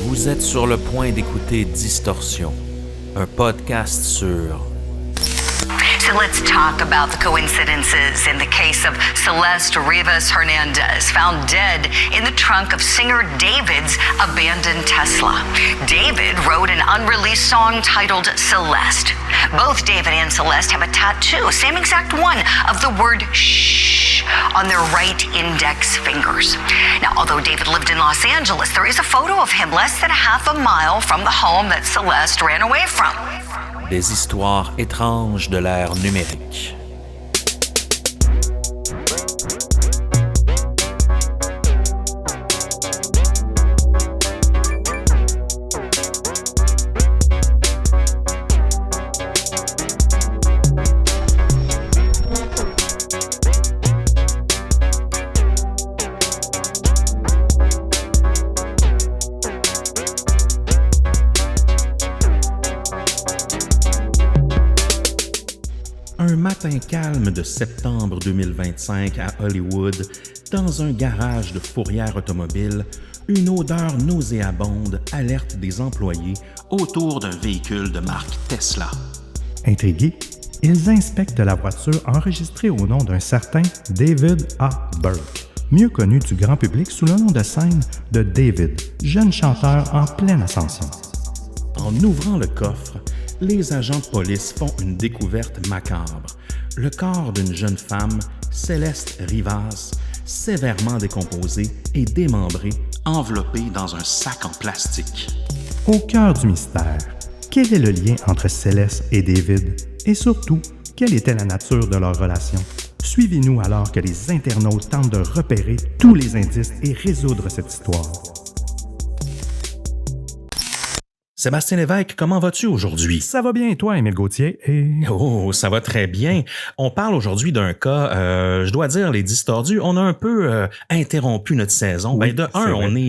Vous êtes sur le point d'écouter Distorsion, un podcast sur... So let's talk about the coincidences in the case of Celeste Rivas Hernandez, found dead in the trunk of singer David's abandoned Tesla. David wrote an unreleased song titled Celeste. Both David and Celeste have a tattoo, same exact one, of the word shh on their right index fingers. Now, although David lived in Los Angeles, there is a photo of him less than a half a mile from the home that Celeste ran away from. Des histoires étranges de l'ère numérique. Un matin calme de septembre 2025 à Hollywood, dans un garage de fourrière automobile, une odeur nauséabonde alerte des employés autour d'un véhicule de marque Tesla. Intrigués, ils inspectent la voiture enregistrée au nom d'un certain David A. Burke, mieux connu du grand public sous le nom de scène de David, jeune chanteur en pleine ascension. En ouvrant le coffre, les agents de police font une découverte macabre. Le corps d'une jeune femme, Celeste Rivas, sévèrement décomposé et démembré, enveloppé dans un sac en plastique. Au cœur du mystère, quel est le lien entre Céleste et David? Et surtout, quelle était la nature de leur relation? Suivez-nous alors que les internautes tentent de repérer tous les indices et résoudre cette histoire. Sébastien Lévesque, comment vas-tu aujourd'hui? Ça va bien et toi, Émile Gauthier? Oh, ça va très bien. On parle aujourd'hui d'un cas, je dois dire, les Distordus, on a un peu interrompu notre saison. Oui,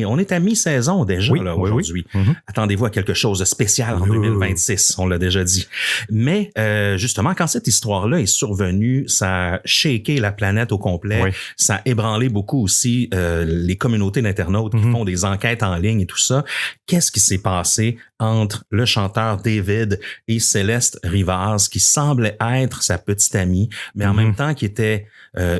on est à mi-saison déjà oui, là, oui, aujourd'hui. oui. Mm-hmm. Attendez-vous à quelque chose de spécial en 2026, on l'a déjà dit. Mais justement, quand cette histoire-là est survenue, ça a shaké la planète au complet. Oui. Ça a ébranlé beaucoup aussi les communautés d'internautes qui font des enquêtes en ligne et tout ça. Qu'est-ce qui s'est passé entre le chanteur David et Celeste Rivas, qui semblait être sa petite amie, mais en même temps qui était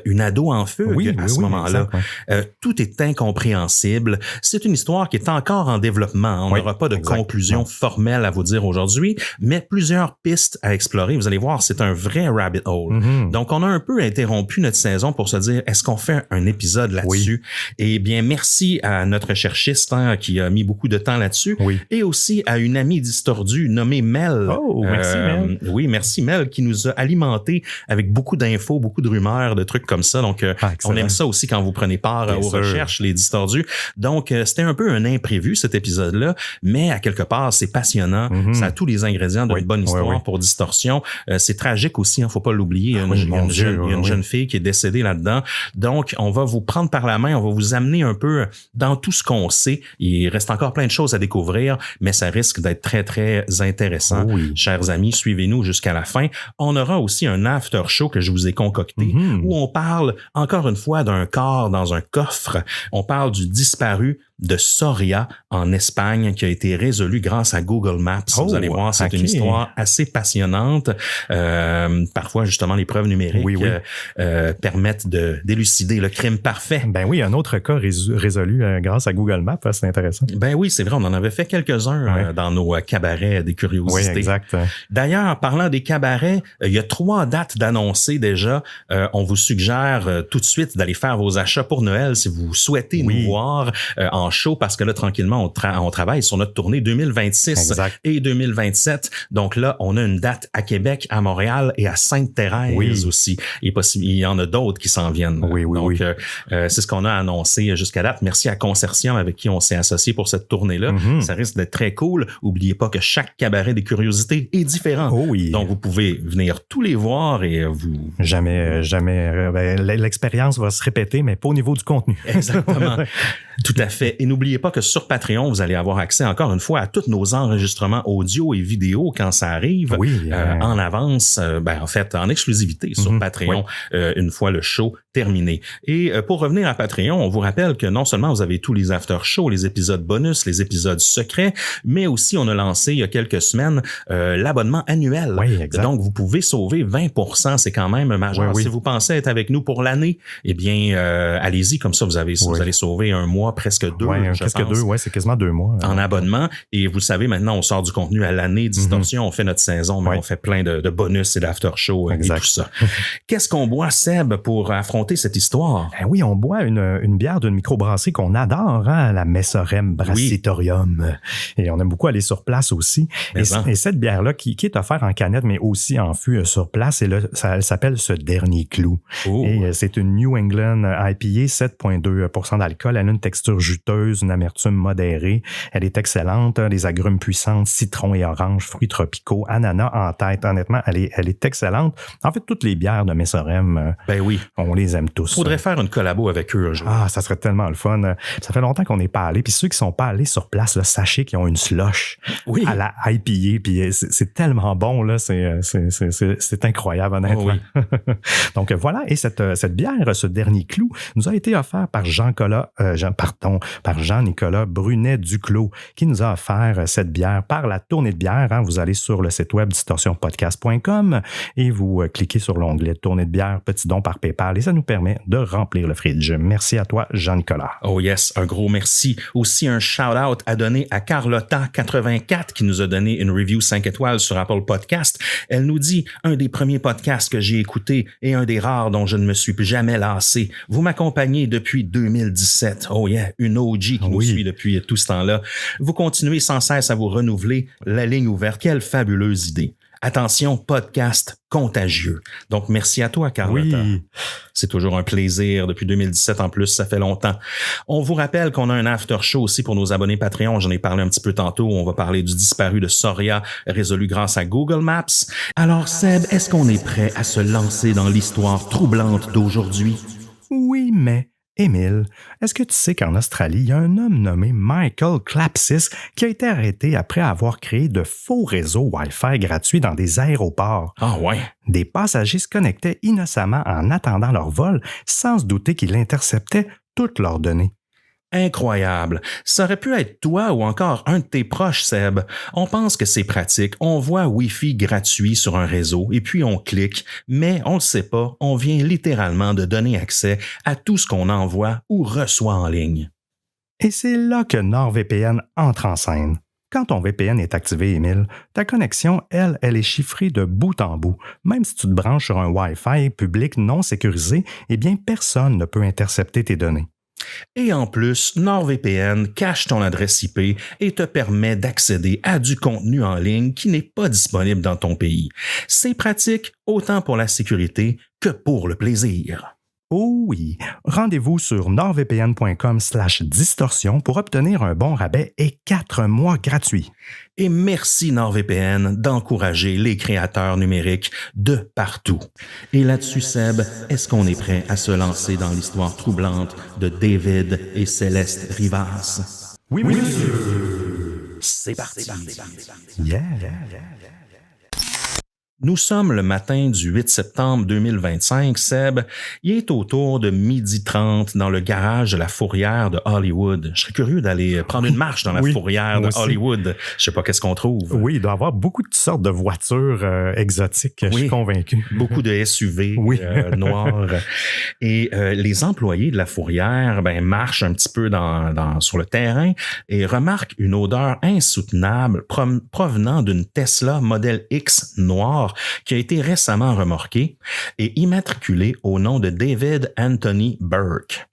une ado en fugue à ce moment-là. Exact, Tout est incompréhensible. C'est une histoire qui est encore en développement. On n'aura pas de conclusion formelle à vous dire aujourd'hui, mais plusieurs pistes à explorer. Vous allez voir, c'est un vrai rabbit hole. Donc, on a un peu interrompu notre saison pour se dire, est-ce qu'on fait un épisode là-dessus? Eh bien, merci à notre cherchiste qui a mis beaucoup de temps là-dessus. Et aussi à une amie distordue nommée Mel. Oh, merci Mel. Oui, merci Mel qui nous a alimenté avec beaucoup d'infos, beaucoup de rumeurs, de trucs comme ça. Donc, on aime ça aussi quand vous prenez part aux recherches, les distordus. Donc, c'était un peu un imprévu cet épisode-là, mais à quelque part, c'est passionnant. Ça a tous les ingrédients d'une bonne histoire pour Distorsion. C'est tragique aussi, faut pas l'oublier. Il y a une jeune fille qui est décédée là-dedans. Donc, on va vous prendre par la main, on va vous amener un peu dans tout ce qu'on sait. Il reste encore plein de choses à découvrir, mais ça risque d'être très, très intéressant. Chers amis, suivez-nous jusqu'à la fin. On aura aussi un after show que je vous ai concocté où on parle encore une fois d'un corps dans un coffre. On parle du disparu de Soria en Espagne qui a été résolu grâce à Google Maps. Vous allez voir, c'est une histoire assez passionnante. Parfois, justement, les preuves numériques permettent d'élucider le crime parfait. Ben oui, un autre cas résolu grâce à Google Maps, c'est intéressant. Ben oui, c'est vrai, on en avait fait quelques-uns dans nos cabarets des curiosités. Oui, exact. D'ailleurs, parlant des cabarets, il y a 3 dates d'annoncer déjà. On vous suggère tout de suite d'aller faire vos achats pour Noël si vous souhaitez nous voir en show, parce que là, tranquillement, on travaille sur notre tournée 2026 et 2027. Donc là, on a une date à Québec, à Montréal et à Sainte-Thérèse aussi. Il y en a d'autres qui s'en viennent. Donc, c'est ce qu'on a annoncé jusqu'à date. Merci à Concertium avec qui on s'est associé pour cette tournée-là. Ça risque d'être très cool. Oubliez pas que chaque cabaret des curiosités est différent. Donc, vous pouvez venir tous les voir et vous... Jamais. L'expérience va se répéter, mais pas au niveau du contenu. Exactement. Tout à fait. Et n'oubliez pas que sur Patreon, vous allez avoir accès encore une fois à tous nos enregistrements audio et vidéo quand ça arrive en avance, en fait, en exclusivité sur Patreon, une fois le show terminé. Et pour revenir à Patreon, on vous rappelle que non seulement vous avez tous les after-shows, les épisodes bonus, les épisodes secrets, mais aussi on a lancé il y a quelques semaines l'abonnement annuel. Donc, vous pouvez sauver 20%, c'est quand même majeur. Si vous pensez être avec nous pour l'année, eh bien, allez-y, comme ça, vous allez sauver un mois, presque 2, c'est quasiment 2 mois. En abonnement. Et vous le savez, maintenant, on sort du contenu à l'année. Distorsion, on fait notre saison, mais on fait plein de bonus et d'after-show et tout ça. Qu'est-ce qu'on boit, Seb, pour affronter cette histoire? Oui, on boit une bière d'une microbrasserie qu'on adore, la Messorem Brassitorium. Et on aime beaucoup aller sur place aussi. Et cette bière-là, qui est offerte en canette, mais aussi en fût sur place, elle s'appelle Ce Dernier Clou. Et c'est une New England IPA, 7,2% d'alcool. Elle a une texture juteuse, une amertume modérée. Elle est excellente. Des agrumes puissantes, citron et orange, fruits tropicaux, ananas en tête. Honnêtement, elle est excellente. En fait, toutes les bières de Messorem, on les aime tous. Faudrait faire une collabo avec eux. Ça serait tellement le fun. Ça fait longtemps qu'on n'est pas allé. Puis ceux qui sont pas allés sur place, là, sachez qu'ils ont une slush à la IPA. Puis c'est tellement bon, là. C'est incroyable, honnêtement. Donc voilà. Et cette bière, Ce Dernier Clou, nous a été offert par Jean-Nicolas Brunet-Duclos, qui nous a offert cette bière par la tournée de bière. Vous allez sur le site web distorsionpodcast.com et vous cliquez sur l'onglet tournée de bière, petit don par PayPal, et ça nous permet de remplir le fridge. Merci à toi, Jean-Nicolas. Oh yes, un gros merci. Aussi un shout-out à donner à Carlotta84 qui nous a donné une review 5 étoiles sur Apple Podcast. Elle nous dit « Un des premiers podcasts que j'ai écouté et un des rares dont je ne me suis jamais lassé. Vous m'accompagnez depuis 2017. Oh yeah, une OG qui nous suit depuis tout ce temps-là. Vous continuez sans cesse à vous renouveler. La ligne ouverte. Quelle fabuleuse idée. Attention, podcast contagieux. Donc, merci à toi, Carlotta. C'est toujours un plaisir. Depuis 2017, en plus, ça fait longtemps. On vous rappelle qu'on a un after show aussi pour nos abonnés Patreon. J'en ai parlé un petit peu tantôt. On va parler du disparu de Soria, résolu grâce à Google Maps. Alors, Seb, est-ce qu'on est prêt à se lancer dans l'histoire troublante d'aujourd'hui? Oui, mais... Émile, est-ce que tu sais qu'en Australie, il y a un homme nommé Michael Klapsis qui a été arrêté après avoir créé de faux réseaux Wi-Fi gratuits dans des aéroports? Ah ouais? Des passagers se connectaient innocemment en attendant leur vol sans se douter qu'il interceptait toutes leurs données. Incroyable. Ça aurait pu être toi ou encore un de tes proches, Seb. On pense que c'est pratique. On voit Wi-Fi gratuit sur un réseau et puis on clique, mais on le sait pas. On vient littéralement de donner accès à tout ce qu'on envoie ou reçoit en ligne. Et c'est là que NordVPN entre en scène. Quand ton VPN est activé, Émile, ta connexion, elle est chiffrée de bout en bout. Même si tu te branches sur un Wi-Fi public non sécurisé, eh bien, personne ne peut intercepter tes données. Et en plus, NordVPN cache ton adresse IP et te permet d'accéder à du contenu en ligne qui n'est pas disponible dans ton pays. C'est pratique autant pour la sécurité que pour le plaisir. Oh oui! Rendez-vous sur nordvpn.com/distorsion pour obtenir un bon rabais et 4 mois gratuits. Et merci NordVPN d'encourager les créateurs numériques de partout. Et là-dessus, Seb, est-ce qu'on est prêt à se lancer dans l'histoire troublante de David et Céleste Rivas? Oui, monsieur! C'est parti! Yeah! Nous sommes le matin du 8 septembre 2025, Seb. Il est autour de 12h30 dans le garage de la fourrière de Hollywood. Je serais curieux d'aller prendre une marche dans la fourrière de Hollywood. Je sais pas qu'est-ce qu'on trouve. Oui, il doit y avoir beaucoup de sortes de voitures exotiques, je suis convaincu. Beaucoup de SUV noirs. Et les employés de la fourrière marchent un petit peu sur le terrain et remarquent une odeur insoutenable provenant d'une Tesla Model X noire qui a été récemment remorqué et immatriculé au nom de David Anthony Burke.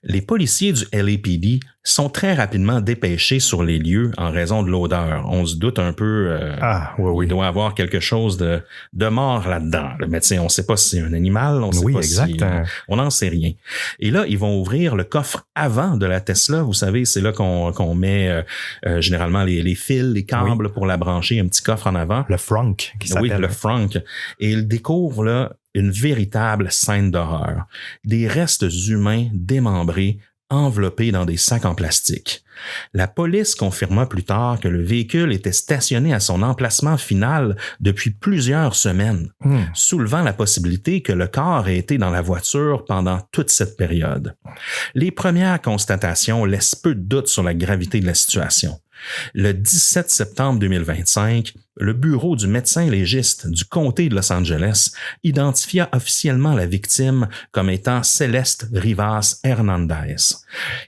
Les policiers du LAPD sont très rapidement dépêchés sur les lieux en raison de l'odeur. On se doute un peu, il doit y avoir quelque chose de mort là-dedans. Mais tu sais, on ne sait pas si c'est un animal, on sait pas si... on n'en sait rien. Et là, ils vont ouvrir le coffre avant de la Tesla. Vous savez, c'est là qu'on met généralement les fils, les câbles pour la brancher, un petit coffre en avant. Le frunk, qui s'appelle. Oui, le frunk. Et ils découvrent là une véritable scène d'horreur. Des restes humains démembrés, enveloppé dans des sacs en plastique. La police confirma plus tard que le véhicule était stationné à son emplacement final depuis plusieurs semaines, soulevant la possibilité que le corps ait été dans la voiture pendant toute cette période. Les premières constatations laissent peu de doute sur la gravité de la situation. Le 17 septembre 2025, le bureau du médecin légiste du comté de Los Angeles identifia officiellement la victime comme étant Celeste Rivas Hernandez.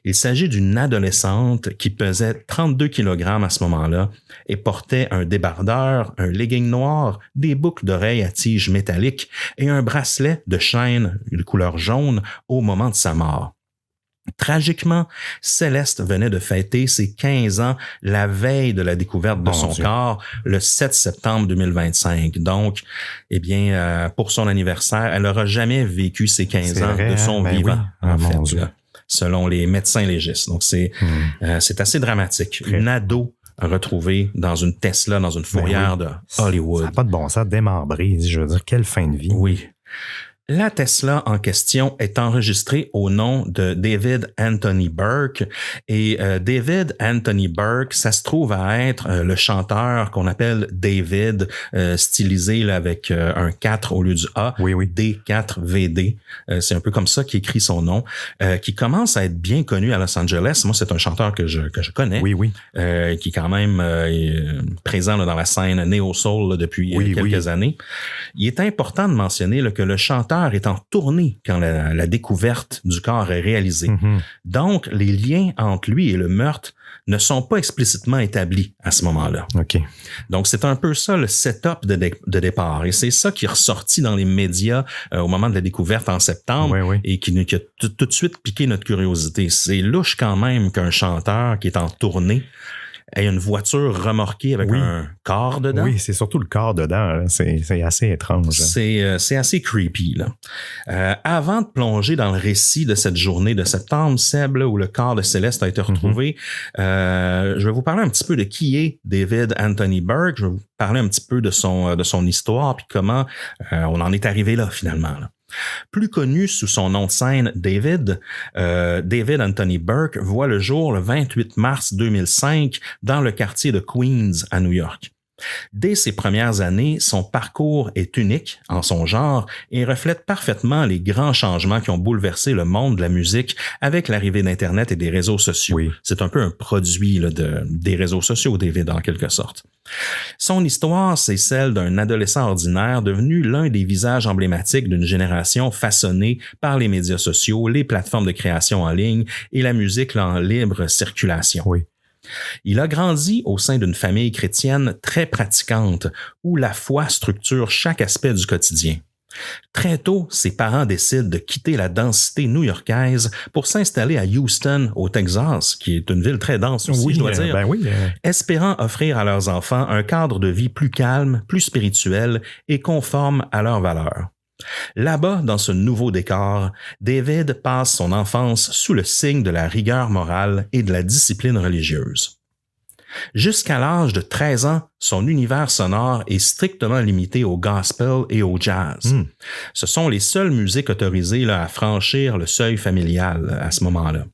Il s'agit d'une adolescente qui pesait 32 kg à ce moment-là et portait un débardeur, un legging noir, des boucles d'oreilles à tige métallique et un bracelet de chaîne de couleur jaune au moment de sa mort. Tragiquement, Céleste venait de fêter ses 15 ans la veille de la découverte de son corps, le 7 septembre 2025. Donc, pour son anniversaire, elle n'aura jamais vécu ses 15 ans de son vivant, en fait, là, selon les médecins légistes. Donc, c'est assez dramatique. Une ado retrouvée dans une Tesla, dans une fourrière de Hollywood. Ça n'a pas de bon sens, démembré. Je veux dire, quelle fin de vie. Oui. La Tesla en question est enregistrée au nom de David Anthony Burke et David Anthony Burke, ça se trouve à être le chanteur qu'on appelle David, stylisé là, avec un 4 au lieu du A, D4VD. C'est un peu comme ça qu'il écrit son nom, qui commence à être bien connu à Los Angeles. Moi, c'est un chanteur que je connais, qui est quand même présent là, dans la scène néo-soul là, depuis quelques années. Il est important de mentionner là, que le chanteur est en tournée quand la découverte du corps est réalisée. Donc, les liens entre lui et le meurtre ne sont pas explicitement établis à ce moment-là. Donc, c'est un peu ça le setup de départ. Et c'est ça qui est ressorti dans les médias au moment de la découverte en septembre et qui a tout de suite piqué notre curiosité. C'est louche quand même qu'un chanteur qui est en tournée ait une voiture remorquée avec un corps dedans. Oui, c'est surtout le corps dedans. C'est assez étrange. C'est assez creepy. Là. Avant de plonger dans le récit de cette journée de septembre, Seb, là, où le corps de Céleste a été retrouvé, je vais vous parler un petit peu de qui est David Anthony Burke. Je vais vous parler un petit peu de son histoire puis comment on en est arrivé là finalement. Là. Plus connu sous son nom de scène David, David Anthony Burke voit le jour le 28 mars 2005 dans le quartier de Queens à New York. Dès ses premières années, son parcours est unique en son genre et reflète parfaitement les grands changements qui ont bouleversé le monde de la musique avec l'arrivée d'Internet et des réseaux sociaux. C'est un peu un produit là, des réseaux sociaux, David, en quelque sorte. Son histoire, c'est celle d'un adolescent ordinaire devenu l'un des visages emblématiques d'une génération façonnée par les médias sociaux, les plateformes de création en ligne et la musique en libre circulation. Il a grandi au sein d'une famille chrétienne très pratiquante où la foi structure chaque aspect du quotidien. Très tôt, ses parents décident de quitter la densité new-yorkaise pour s'installer à Houston, au Texas, qui est une ville très dense aussi, je dois dire, espérant offrir à leurs enfants un cadre de vie plus calme, plus spirituel et conforme à leurs valeurs. Là-bas, dans ce nouveau décor, David passe son enfance sous le signe de la rigueur morale et de la discipline religieuse. Jusqu'à l'âge de 13 ans, son univers sonore est strictement limité au gospel et au jazz. Ce sont les seules musiques autorisées là, à franchir le seuil familial à ce moment-là.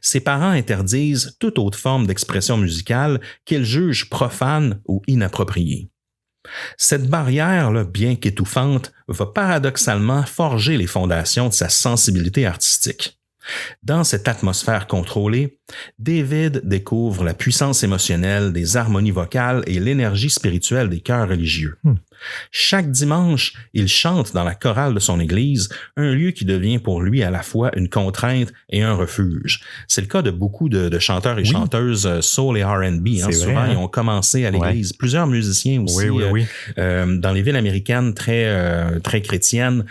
Ses parents interdisent toute autre forme d'expression musicale qu'ils jugent profane ou inappropriée. Cette barrière, là, bien qu'étouffante, va paradoxalement forger les fondations de sa sensibilité artistique. Dans cette atmosphère contrôlée, David découvre la puissance émotionnelle des harmonies vocales et l'énergie spirituelle des chœurs religieux. Chaque dimanche, il chante dans la chorale de son église, un lieu qui devient pour lui à la fois une contrainte et un refuge. C'est le cas de beaucoup de chanteurs et chanteuses soul et R&B. Souvent, ils ont commencé à l'église. Plusieurs musiciens aussi. Dans les villes américaines très chrétiennes,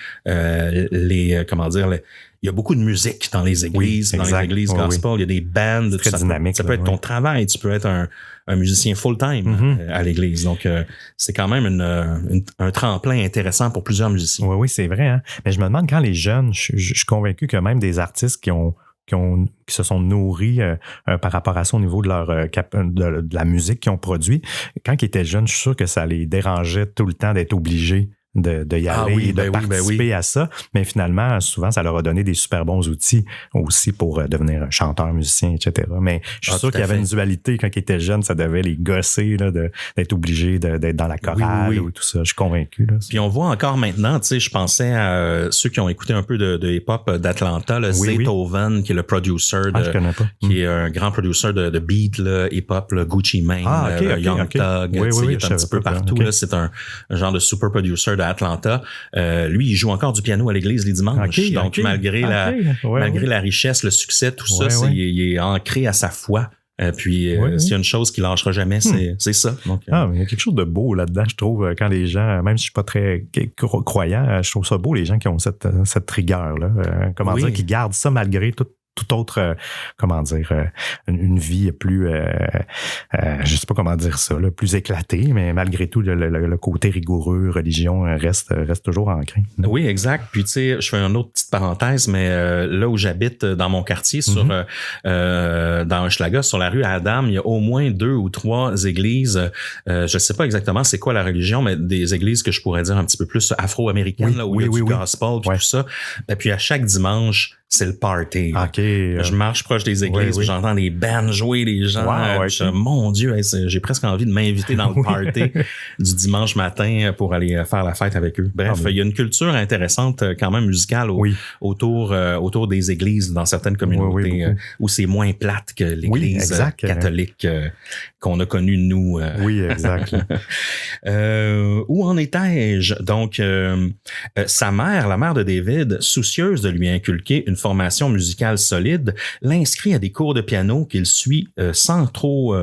il y a beaucoup de musique dans les églises, dans les églises gospel. Il y a des bands. Très dynamique. Ça peut être ton travail. Tu peux être un musicien full-time à l'église. Donc, c'est quand même un tremplin intéressant pour plusieurs musiciens. Oui, c'est vrai. Hein? Mais je me demande, quand les jeunes, je suis convaincu que même des artistes qui se sont nourris par rapport à ça au niveau de de la musique qu'ils ont produit, quand ils étaient jeunes, je suis sûr que ça les dérangeait tout le temps d'être obligés de y aller et de participer à ça. Mais finalement, souvent, ça leur a donné des super bons outils aussi pour devenir chanteur, musicien, etc. Mais je suis sûr qu'il y avait une dualité quand ils étaient jeunes, ça devait les gosser là, d'être obligés d'être dans la chorale ou tout ça. Je suis convaincu. Là, puis on voit encore maintenant, tu sais, je pensais à ceux qui ont écouté un peu de hip-hop d'Atlanta, le Zaytoven, qui est le producer, qui est un grand producer de beat, là, hip-hop, là, Gucci Mane, Young Thug, il est un petit peu partout. Là, c'est un genre de super producer d'Atlanta. Lui, il joue encore du piano à l'église les dimanches. Donc, malgré la richesse, le succès, tout ça, il est ancré à sa foi. Puis, s'il y a une chose qui lâchera jamais, c'est ça. Donc, mais il y a quelque chose de beau là-dedans, je trouve, quand les gens, même si je suis pas très croyant, je trouve ça beau, les gens qui ont cette rigueur-là. Dire, qui gardent ça malgré tout autre, une vie plus, je sais pas comment dire ça, là, plus éclatée, mais malgré tout, le côté rigoureux, religion, reste toujours ancré. Oui, exact. Puis, tu sais, je fais une autre petite parenthèse, mais là où j'habite, dans mon quartier, dans Hochelaga, sur la rue Adam, il y a au moins 2 ou 3 églises. Je sais pas exactement c'est quoi la religion, mais des églises que je pourrais dire un petit peu plus afro-américaines, là, où il y a du gospel, puis tout ça. Et puis, à chaque dimanche, c'est le party. Je marche proche des églises, j'entends les bands jouer, les gens. Mon Dieu, j'ai presque envie de m'inviter dans le party du dimanche matin pour aller faire la fête avec eux. Bref, il y a une culture intéressante quand même musicale autour des églises dans certaines communautés où c'est moins plate que l'église catholique qu'on a connue, nous. Oui, exact. Où en étais-je? Donc, sa mère, la mère de David, soucieuse de lui inculquer une formation musicale solide, l'inscrit à des cours de piano qu'il suit sans trop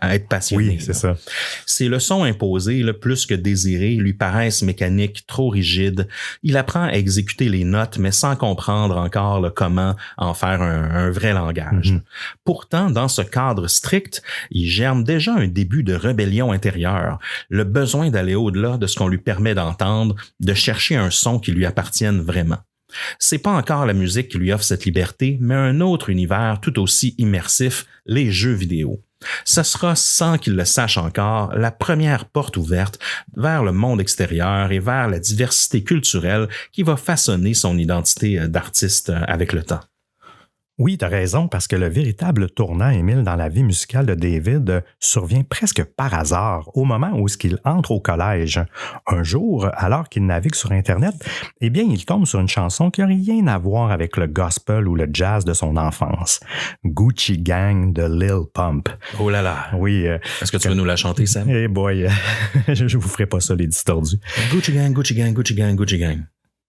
être passionné. Oui, c'est ça. Ses leçons imposées, là, plus que désirées, lui paraissent mécaniques, trop rigides. Il apprend à exécuter les notes, mais sans comprendre encore là, comment en faire un vrai langage. Pourtant, dans ce cadre strict, il germe déjà un début de rébellion intérieure, le besoin d'aller au-delà de ce qu'on lui permet d'entendre, de chercher un son qui lui appartienne vraiment. C'est pas encore la musique qui lui offre cette liberté, mais un autre univers tout aussi immersif, les jeux vidéo. Ce sera, sans qu'il le sache encore, la première porte ouverte vers le monde extérieur et vers la diversité culturelle qui va façonner son identité d'artiste avec le temps. Oui, tu as raison, parce que le véritable tournant, Émile, dans la vie musicale de David survient presque par hasard au moment où il entre au collège. Un jour, alors qu'il navigue sur Internet, eh bien, il tombe sur une chanson qui n'a rien à voir avec le gospel ou le jazz de son enfance. Gucci Gang de Lil Pump. Oh là là! Oui. Est-ce que tu veux nous la chanter, Sam? Eh boy, je vous ferai pas ça, les distordus. Gucci Gang, Gucci Gang, Gucci Gang, Gucci Gang.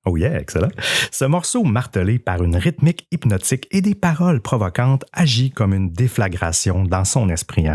Oh yeah, excellent. Ce morceau martelé par une rythmique hypnotique et des paroles provocantes agit comme une déflagration dans son esprit.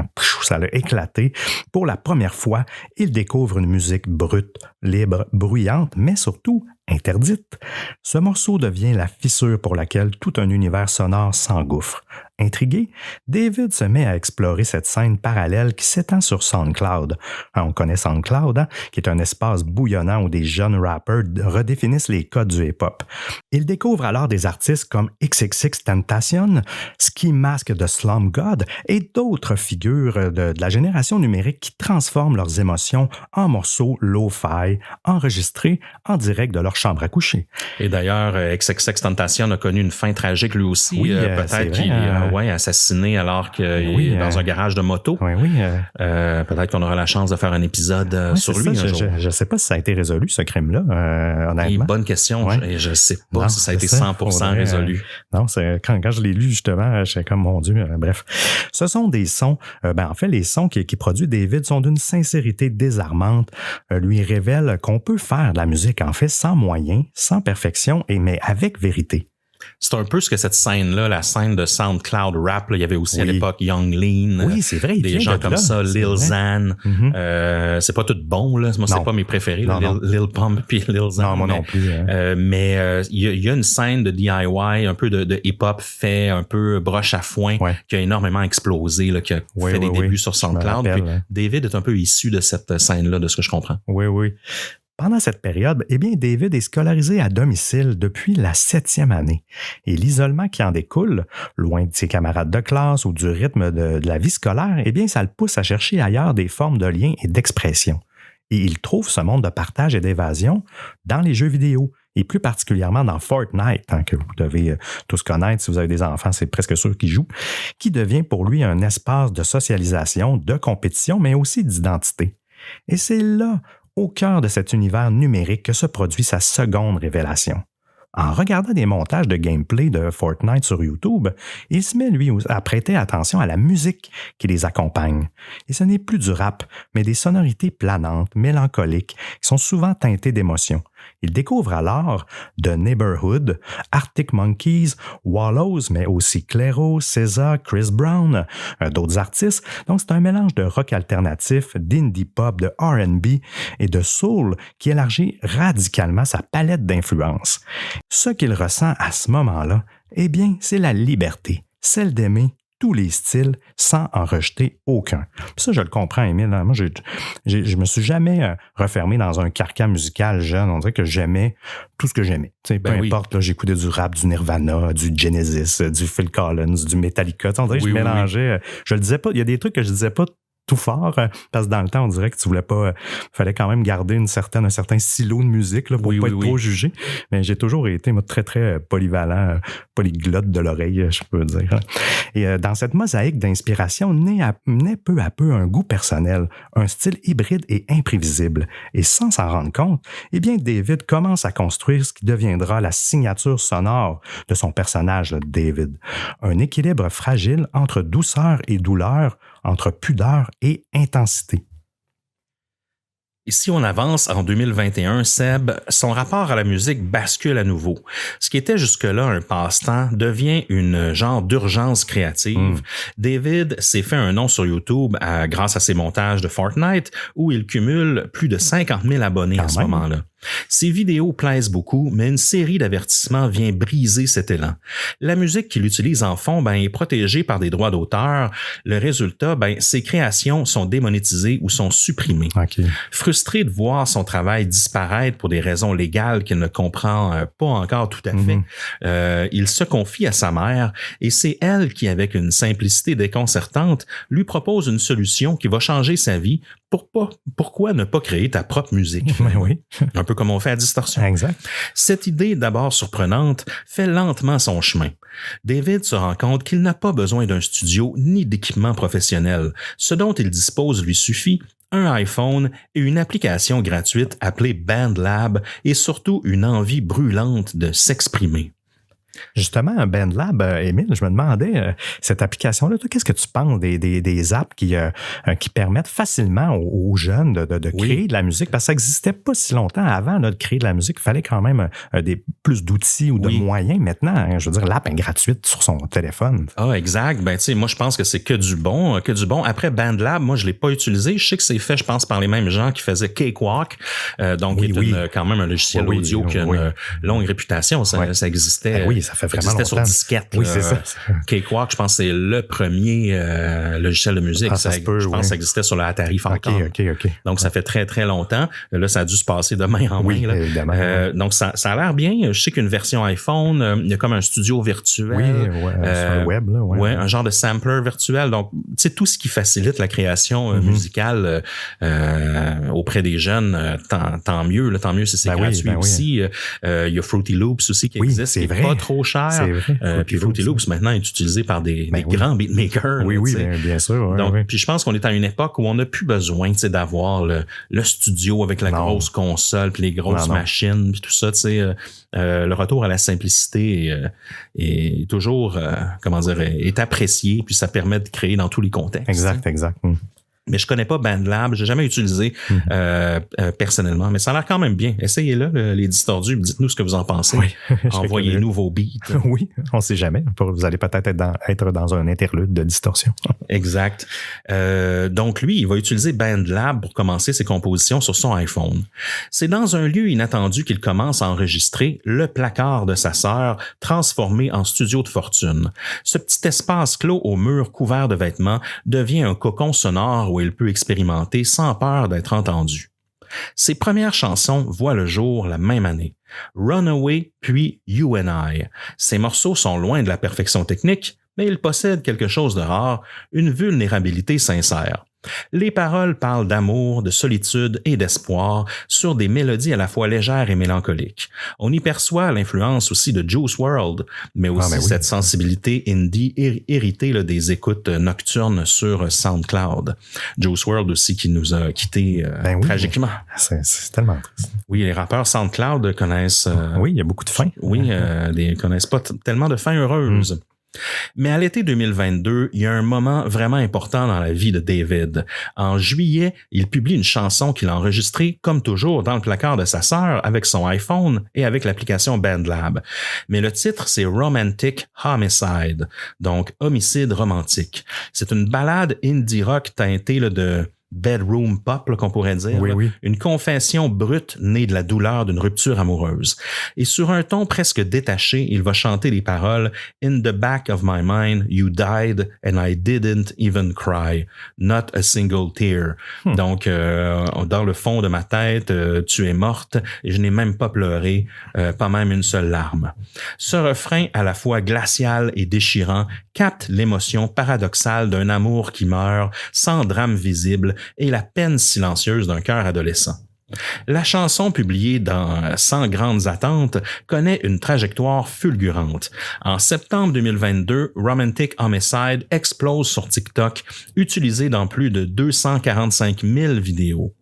Ça l'a éclaté. Pour la première fois, il découvre une musique brute, libre, bruyante, mais surtout interdite. Ce morceau devient la fissure pour laquelle tout un univers sonore s'engouffre. Intrigué, David se met à explorer cette scène parallèle qui s'étend sur SoundCloud. On connaît SoundCloud, qui est un espace bouillonnant où des jeunes rappers redéfinissent les codes du hip-hop. Il découvre alors des artistes comme XXXTentacion, Ski Mask de Slum God et d'autres figures de la génération numérique qui transforment leurs émotions en morceaux lo-fi, enregistrés en direct de leur chambre à coucher. Et d'ailleurs, XXXTentacion a connu une fin tragique lui aussi. Peut-être qu'il est assassiné alors qu'il est dans un garage de moto. Peut-être qu'on aura la chance de faire un épisode sur lui ça, un jour. Je ne sais pas si ça a été résolu, ce crime-là, honnêtement. Bonne question. Je ne sais pas si ça a été 100% résolu. Non, quand je l'ai lu, justement, j'étais comme, mon Dieu, bref. Ce sont des sons, en fait, les sons qui produit David sont d'une sincérité désarmante, lui révèlent qu'on peut faire de la musique, en fait, sans moyens, sans perfection, mais avec vérité. C'est un peu ce que cette scène-là, la scène de SoundCloud Rap, là, il y avait aussi à l'époque Young Lean. Oui, c'est vrai. Des gens comme ça, Lil Xan. C'est pas tout bon, là. Moi, c'est pas mes préférés, Lil Pump puis Lil Xan. Non, moi non plus. Mais il y a une scène de DIY, un peu de hip-hop fait un peu broche à foin, qui a énormément explosé, là, qui a fait des débuts sur SoundCloud. Puis David est un peu issu de cette scène-là, de ce que je comprends. Oui. Pendant cette période, David est scolarisé à domicile depuis la 7e année. Et l'isolement qui en découle, loin de ses camarades de classe ou du rythme de la vie scolaire, ça le pousse à chercher ailleurs des formes de lien et d'expression. Et il trouve ce monde de partage et d'évasion dans les jeux vidéo, et plus particulièrement dans Fortnite, que vous devez tous connaître. Si vous avez des enfants, c'est presque sûr qu'ils jouent, qui devient pour lui un espace de socialisation, de compétition, mais aussi d'identité. Et c'est là, au cœur de cet univers numérique, que se produit sa seconde révélation. En regardant des montages de gameplay de Fortnite sur YouTube, il se met, lui, à prêter attention à la musique qui les accompagne. Et ce n'est plus du rap, mais des sonorités planantes, mélancoliques, qui sont souvent teintées d'émotions. Il découvre alors The Neighborhood, Arctic Monkeys, Wallows, mais aussi Clairo, SZA, Chris Brown, d'autres artistes. Donc, c'est un mélange de rock alternatif, d'indie pop, de R&B et de soul qui élargit radicalement sa palette d'influences. Ce qu'il ressent à ce moment-là, eh bien, c'est la liberté, celle d'aimer tous les styles sans en rejeter aucun. Puis ça, je le comprends, Émile. Moi, je me suis jamais refermé dans un carcan musical jeune. On dirait que j'aimais tout ce que j'aimais. Peu importe, là, j'écoutais du rap, du Nirvana, du Genesis, du Phil Collins, du Metallica. On dirait que je mélangeais. Je le disais pas. Il y a des trucs que je disais pas tout fort, parce que dans le temps, on dirait que tu voulais pas... fallait quand même garder un certain silo de musique là, pour pas être trop jugé. Mais j'ai toujours été très, très polyvalent, polyglotte de l'oreille, je peux dire. Et dans cette mosaïque d'inspiration naît peu à peu un goût personnel, un style hybride et imprévisible. Et sans s'en rendre compte, eh bien, David commence à construire ce qui deviendra la signature sonore de son personnage, David. Un équilibre fragile entre douceur et douleur, entre pudeur et intensité. Et si on avance en 2021, Seb, son rapport à la musique bascule à nouveau. Ce qui était jusque-là un passe-temps devient une genre d'urgence créative. David s'est fait un nom sur YouTube grâce à ses montages de Fortnite où il cumule plus de 50 000 abonnés à ce moment-là. Ses vidéos plaisent beaucoup, mais une série d'avertissements vient briser cet élan. La musique qu'il utilise en fond est protégée par des droits d'auteur. Le résultat, ses créations sont démonétisées ou sont supprimées. Okay. Frustré de voir son travail disparaître pour des raisons légales qu'il ne comprend pas encore tout à fait, il se confie à sa mère et c'est elle qui, avec une simplicité déconcertante, lui propose une solution qui va changer sa vie. Pourquoi ne pas créer ta propre musique? Oui. Un peu comme on fait à Distorsion. Exact. Cette idée, d'abord surprenante, fait lentement son chemin. David se rend compte qu'il n'a pas besoin d'un studio ni d'équipement professionnel. Ce dont il dispose lui suffit, un iPhone et une application gratuite appelée BandLab et surtout une envie brûlante de s'exprimer. Justement, BandLab, Émile, je me demandais, cette application-là, toi, qu'est-ce que tu penses des apps qui permettent facilement aux jeunes de créer de la musique? Parce que ça n'existait pas si longtemps avant de créer de la musique. Il fallait quand même plus d'outils ou de moyens. Maintenant, je veux dire, l'app est gratuite sur son téléphone. Ah, exact. Tu sais, moi, je pense que c'est que du bon. Après, BandLab, moi, je l'ai pas utilisé. Je sais que c'est fait, je pense, par les mêmes gens qui faisaient Cakewalk. Donc, quand même un logiciel audio qui a une longue réputation. Ça existait. Ça fait vraiment existait longtemps. sur disquette. Oui, c'est ça. Cakewalk, je pense que c'est le premier logiciel de musique. Je pense que ça existait sur le Atari Falcon. OK. Donc, ça fait très, très longtemps. Là, ça a dû se passer de main en main. Oui, évidemment. Donc, ça a l'air bien. Je sais qu'une version iPhone, il y a comme un studio virtuel. Oui, sur le web. Là, un genre de sampler virtuel. Donc, tu sais, tout ce qui facilite la création musicale auprès des jeunes, tant mieux. Tant mieux si c'est gratuit aussi. Il y a Fruity Loops aussi qui existe. C'est vrai. Pas trop cher. C'est vrai. Puis Fruity Loops maintenant est utilisé par des grands beatmakers. Oui, bien sûr. Donc, puis je pense qu'on est à une époque où on n'a plus besoin, tu sais, d'avoir le studio avec la grosse console, puis les grosses machines, puis tout ça. Tu sais, le retour à la simplicité est toujours, est apprécié, puis ça permet de créer dans tous les contextes. Exact. Mais je connais pas BandLab, j'ai jamais utilisé personnellement, mais ça a l'air quand même bien. Essayez-le, les Distordus, dites-nous ce que vous en pensez. Oui, envoyez-nous vos beats. Oui, on sait jamais. Vous allez peut-être être dans un interlude de distorsion. Exact. Donc lui, il va utiliser BandLab pour commencer ses compositions sur son iPhone. C'est dans un lieu inattendu qu'il commence à enregistrer le placard de sa sœur, transformé en studio de fortune. Ce petit espace clos aux murs couverts de vêtements devient un cocon sonore où il peut expérimenter sans peur d'être entendu. Ses premières chansons voient le jour la même année. Runaway puis You and I. Ces morceaux sont loin de la perfection technique, mais ils possèdent quelque chose de rare, une vulnérabilité sincère. Les paroles parlent d'amour, de solitude et d'espoir sur des mélodies à la fois légères et mélancoliques. On y perçoit l'influence aussi de Juice WRLD, mais aussi cette sensibilité indie héritée là, des écoutes nocturnes sur SoundCloud. Juice WRLD aussi qui nous a quittés tragiquement. C'est tellement triste. Oui, les rappeurs SoundCloud connaissent... oui, il y a beaucoup de fins. Oui, ils connaissent pas tellement de fins heureuses. Mais à l'été 2022, il y a un moment vraiment important dans la vie de David. En juillet, il publie une chanson qu'il a enregistrée, comme toujours, dans le placard de sa sœur avec son iPhone et avec l'application BandLab. Mais le titre, c'est Romantic Homicide, donc homicide romantique. C'est une ballade indie rock teintée là, de bedroom pop, là, qu'on pourrait dire. Oui. Une confession brute née de la douleur d'une rupture amoureuse. Et sur un ton presque détaché, il va chanter les paroles « In the back of my mind, you died and I didn't even cry. Not a single tear. » Donc, dans le fond de ma tête, tu es morte et je n'ai même pas pleuré, pas même une seule larme. Ce refrain, à la fois glacial et déchirant, capte l'émotion paradoxale d'un amour qui meurt, sans drame visible, et la peine silencieuse d'un cœur adolescent. La chanson, publiée dans Sans grandes attentes, connaît une trajectoire fulgurante. En septembre 2022, Romantic Homicide explose sur TikTok, utilisé dans plus de 245 000 vidéos.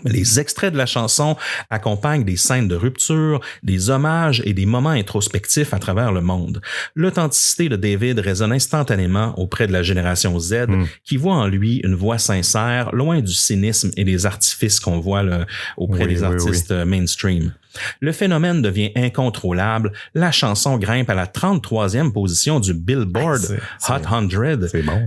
Les extraits de la chanson accompagnent des scènes de rupture, des hommages et des moments introspectifs à travers le monde. L'authenticité de David résonne instantanément auprès de la génération Z qui voit en lui une voix sincère, loin du cynisme et des artifices qu'on voit là, auprès des artistes mainstream. Le phénomène devient incontrôlable. La chanson grimpe à la 33e position du Billboard Hot 100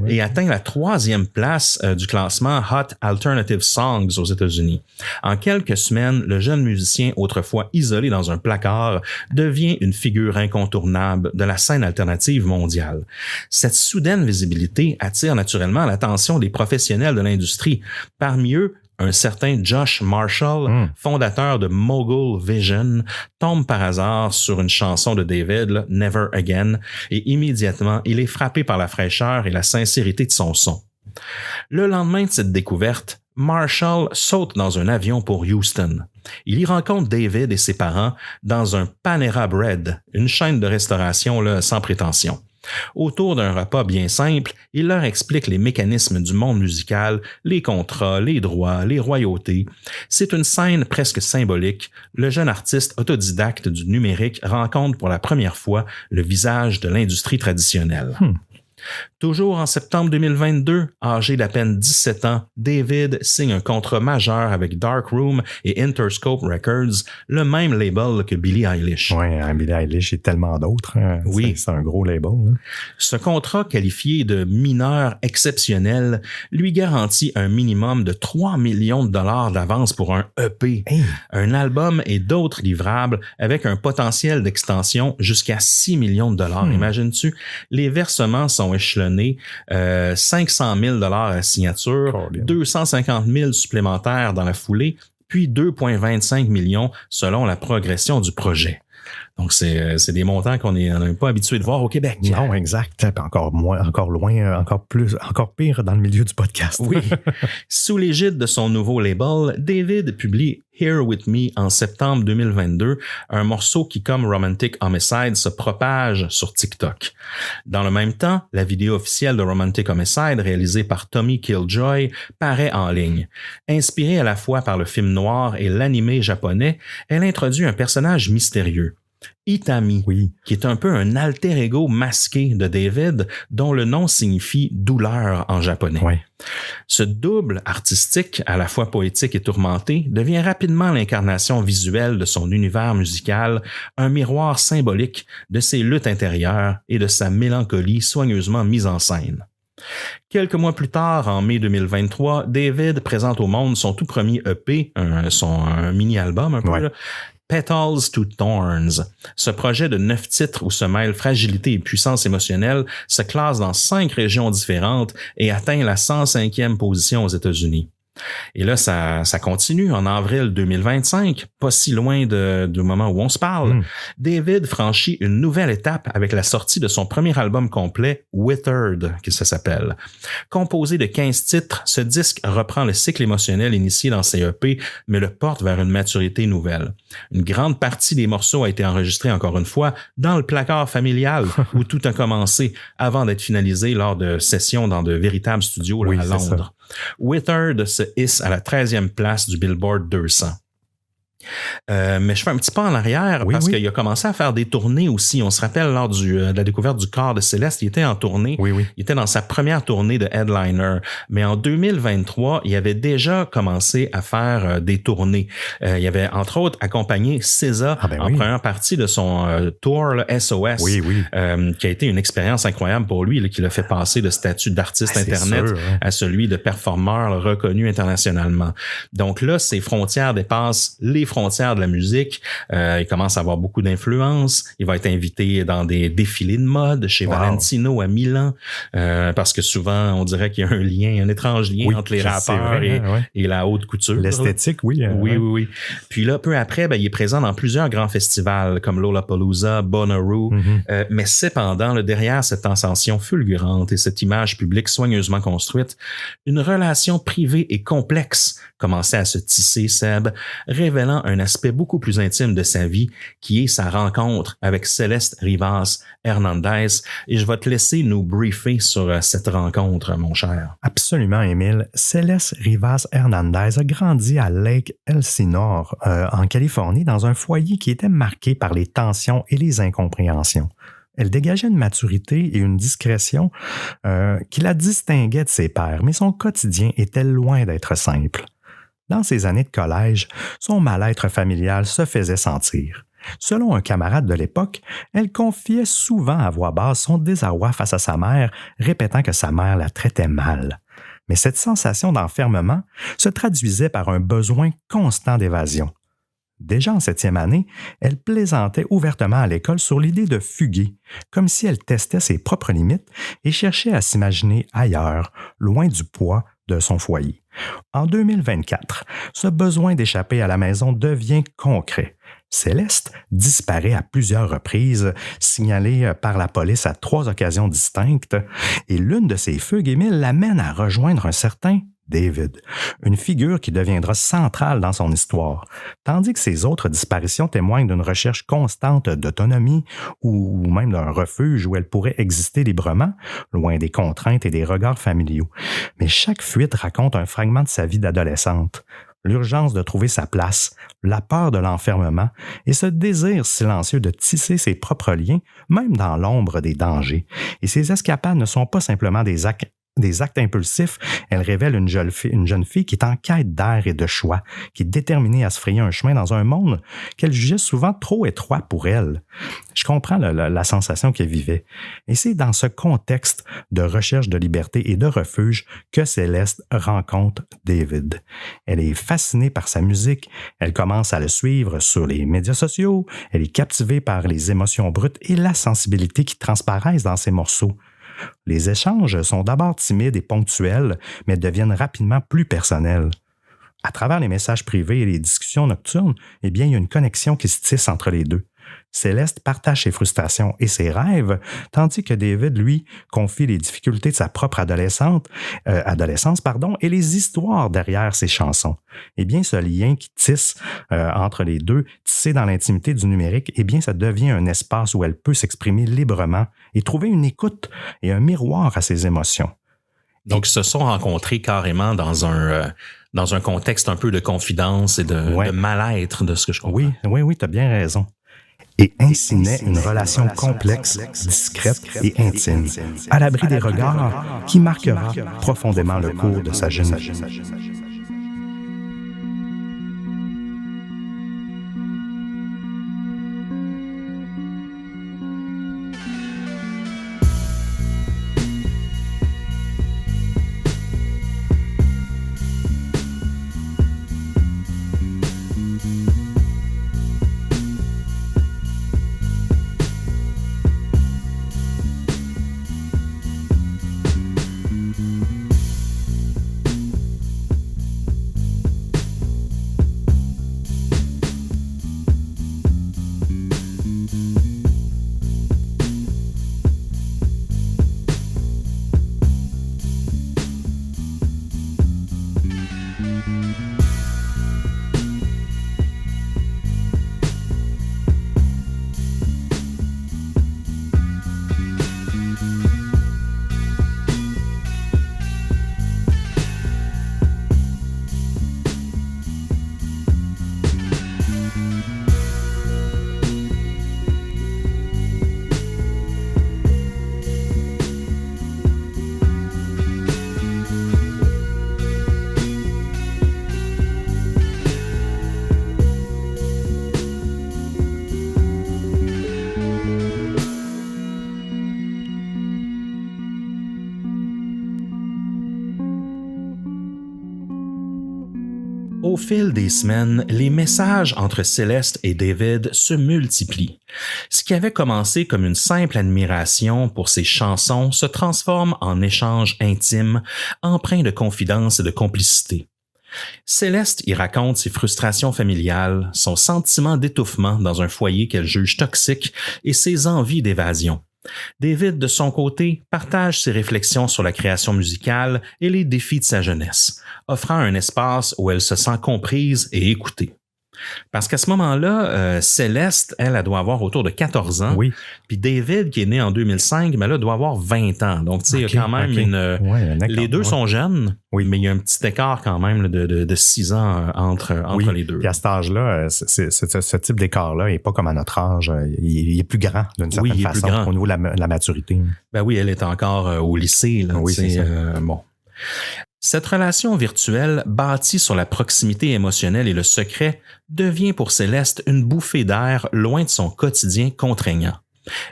et atteint la 3e place du classement Hot Alternative Songs aux États-Unis. En quelques semaines, le jeune musicien, autrefois isolé dans un placard, devient une figure incontournable de la scène alternative mondiale. Cette soudaine visibilité attire naturellement l'attention des professionnels de l'industrie. Parmi eux, un certain Josh Marshall, fondateur de Mogul Vision, tombe par hasard sur une chanson de David, là, Never Again, et immédiatement, il est frappé par la fraîcheur et la sincérité de son son. Le lendemain de cette découverte, Marshall saute dans un avion pour Houston. Il y rencontre David et ses parents dans un Panera Bread, une chaîne de restauration là, sans prétention. Autour d'un repas bien simple, il leur explique les mécanismes du monde musical, les contrats, les droits, les royautés. C'est une scène presque symbolique. Le jeune artiste autodidacte du numérique rencontre pour la première fois le visage de l'industrie traditionnelle. Toujours en septembre 2022, âgé d'à peine 17 ans, David signe un contrat majeur avec Darkroom et Interscope Records, le même label que Billie Eilish. Oui, Billie Eilish et tellement d'autres. Hein. Oui. C'est un gros label. Hein. Ce contrat, qualifié de mineur exceptionnel, lui garantit un minimum de 3 millions de dollars d'avance pour un EP, un album et d'autres livrables avec un potentiel d'extension jusqu'à 6 millions de dollars. Imagines-tu? Les versements sont échelonnés 500 000 $ à signature, 250 000 supplémentaires dans la foulée, puis 2,25 millions selon la progression du projet. Donc, c'est des montants qu'on n'est pas habitué de voir au Québec. Non, exact. Encore loin, encore pire dans le milieu du podcast. Oui. Sous l'égide de son nouveau label, David publie Here With Me en septembre 2022, un morceau qui, comme Romantic Homicide, se propage sur TikTok. Dans le même temps, la vidéo officielle de Romantic Homicide, réalisée par Tommy Killjoy, paraît en ligne. Inspirée à la fois par le film noir et l'anime japonais, elle introduit un personnage mystérieux. Itami, qui est un peu un alter ego masqué de David, dont le nom signifie douleur en japonais. Oui. Ce double artistique, à la fois poétique et tourmenté, devient rapidement l'incarnation visuelle de son univers musical, un miroir symbolique de ses luttes intérieures et de sa mélancolie soigneusement mise en scène. Quelques mois plus tard, en mai 2023, David présente au monde son tout premier EP, un mini-album un peu, là, Petals to Thorns. Ce projet de 9 titres où se mêlent fragilité et puissance émotionnelle se classe dans 5 régions différentes et atteint la 105e position aux États-Unis. Et là, ça continue. En avril 2025, pas si loin du moment où on se parle, David franchit une nouvelle étape avec la sortie de son premier album complet, Withered, que ça s'appelle. Composé de 15 titres, ce disque reprend le cycle émotionnel initié dans ses EP, mais le porte vers une maturité nouvelle. Une grande partie des morceaux a été enregistrée, encore une fois, dans le placard familial où tout a commencé, avant d'être finalisé lors de sessions dans de véritables studios à Londres. Withered se hisse à la 13e place du Billboard 200. Mais je fais un petit pas en arrière parce qu'il a commencé à faire des tournées aussi. On se rappelle lors de la découverte du corps de Céleste, il était en tournée. Il était dans sa première tournée de headliner. Mais en 2023, il avait déjà commencé à faire des tournées. Il avait entre autres accompagné SZA en première partie de son tour là, SOS, qui a été une expérience incroyable pour lui, là, qui l'a fait passer de statut d'artiste Internet à celui de performeur là, reconnu internationalement. Donc là, ses frontières dépassent les frontières de la musique. Il commence à avoir beaucoup d'influence. Il va être invité dans des défilés de mode chez Valentino à Milan, parce que souvent, on dirait qu'il y a un étrange lien entre les rappeurs et la haute couture. L'esthétique, oui. Puis là, peu après, il est présent dans plusieurs grands festivals comme Lollapalooza, Bonnaroo, mais cependant, là, derrière cette ascension fulgurante et cette image publique soigneusement construite, une relation privée et complexe commençait à se tisser, Seb, révélant un aspect beaucoup plus intime de sa vie, qui est sa rencontre avec Céleste Rivas Hernandez. Et je vais te laisser nous briefer sur cette rencontre, mon cher. Absolument, Émile. Céleste Rivas Hernandez a grandi à Lake Elsinore, en Californie, dans un foyer qui était marqué par les tensions et les incompréhensions. Elle dégageait une maturité et une discrétion qui la distinguaient de ses pairs, mais son quotidien était loin d'être simple. Dans ses années de collège, son mal-être familial se faisait sentir. Selon un camarade de l'époque, elle confiait souvent à voix basse son désarroi face à sa mère, répétant que sa mère la traitait mal. Mais cette sensation d'enfermement se traduisait par un besoin constant d'évasion. Déjà en 7e année, elle plaisantait ouvertement à l'école sur l'idée de fuguer, comme si elle testait ses propres limites et cherchait à s'imaginer ailleurs, loin du poids de son foyer. En 2024, ce besoin d'échapper à la maison devient concret. Céleste disparaît à plusieurs reprises, signalée par la police à 3 occasions distinctes, et l'une de ces fugues, Émile, l'amène à rejoindre un certain David, une figure qui deviendra centrale dans son histoire, tandis que ses autres disparitions témoignent d'une recherche constante d'autonomie ou même d'un refuge où elle pourrait exister librement, loin des contraintes et des regards familiaux. Mais chaque fuite raconte un fragment de sa vie d'adolescente. L'urgence de trouver sa place, la peur de l'enfermement et ce désir silencieux de tisser ses propres liens, même dans l'ombre des dangers. Et ces escapades ne sont pas simplement des actes impulsifs, elles révèlent une jeune fille qui est en quête d'air et de choix, qui est déterminée à se frayer un chemin dans un monde qu'elle jugeait souvent trop étroit pour elle. Je comprends la sensation qu'elle vivait. Et c'est dans ce contexte de recherche de liberté et de refuge que Céleste rencontre David. Elle est fascinée par sa musique, elle commence à le suivre sur les médias sociaux, elle est captivée par les émotions brutes et la sensibilité qui transparaissent dans ses morceaux. Les échanges sont d'abord timides et ponctuels, mais deviennent rapidement plus personnels. À travers les messages privés et les discussions nocturnes, il y a une connexion qui se tisse entre les deux. Céleste partage ses frustrations et ses rêves, tandis que David, lui, confie les difficultés de sa propre adolescence et les histoires derrière ses chansons. Ce lien qui tisse entre les deux, tissé dans l'intimité du numérique, ça devient un espace où elle peut s'exprimer librement et trouver une écoute et un miroir à ses émotions. Donc, ils se sont rencontrés carrément dans un contexte un peu de confidence et de mal-être, de ce que je comprends. Oui, tu as bien raison. Et ainsi naît une relation complexe, discrète et intime, à l'abri des regards qui marquera profondément le cours de sa jeune vie. Au fil des semaines, les messages entre Céleste et David se multiplient. Ce qui avait commencé comme une simple admiration pour ses chansons se transforme en échanges intimes, empreints de confidence et de complicité. Céleste y raconte ses frustrations familiales, son sentiment d'étouffement dans un foyer qu'elle juge toxique et ses envies d'évasion. David, de son côté, partage ses réflexions sur la création musicale et les défis de sa jeunesse, offrant un espace où elle se sent comprise et écoutée. Parce qu'à ce moment-là, Céleste, elle doit avoir autour de 14 ans. Oui. Puis David, qui est né en 2005, mais là, doit avoir 20 ans. Donc, tu sais, il y a quand même les deux sont jeunes, mais il y a un petit écart quand même là, de 6 ans entre les deux. Puis à cet âge-là, ce type d'écart-là n'est pas comme à notre âge. Il est plus grand d'une certaine façon au niveau de la maturité. Ben oui, elle est encore au lycée. Là, oui, c'est ça. Bon. Cette relation virtuelle, bâtie sur la proximité émotionnelle et le secret, devient pour Céleste une bouffée d'air loin de son quotidien contraignant.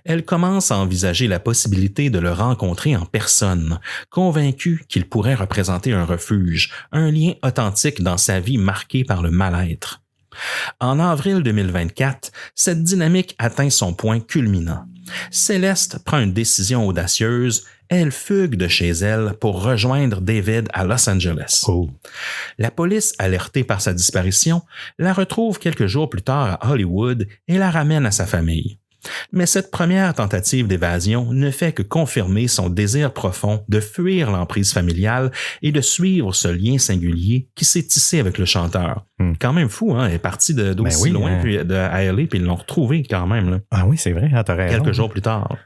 Elle commence à envisager la possibilité de le rencontrer en personne, convaincue qu'il pourrait représenter un refuge, un lien authentique dans sa vie marquée par le mal-être. En avril 2024, cette dynamique atteint son point culminant. Céleste prend une décision audacieuse, elle fugue de chez elle pour rejoindre David à Los Angeles. Oh. La police, alertée par sa disparition, la retrouve quelques jours plus tard à Hollywood et la ramène à sa famille. Mais cette première tentative d'évasion ne fait que confirmer son désir profond de fuir l'emprise familiale et de suivre ce lien singulier qui s'est tissé avec le chanteur. Quand même fou, hein? Elle est partie d'aussi loin puis de LA, puis ils l'ont retrouvé quand même. Là. Ah oui, c'est vrai, hein, t'as raison. Quelques jours plus tard.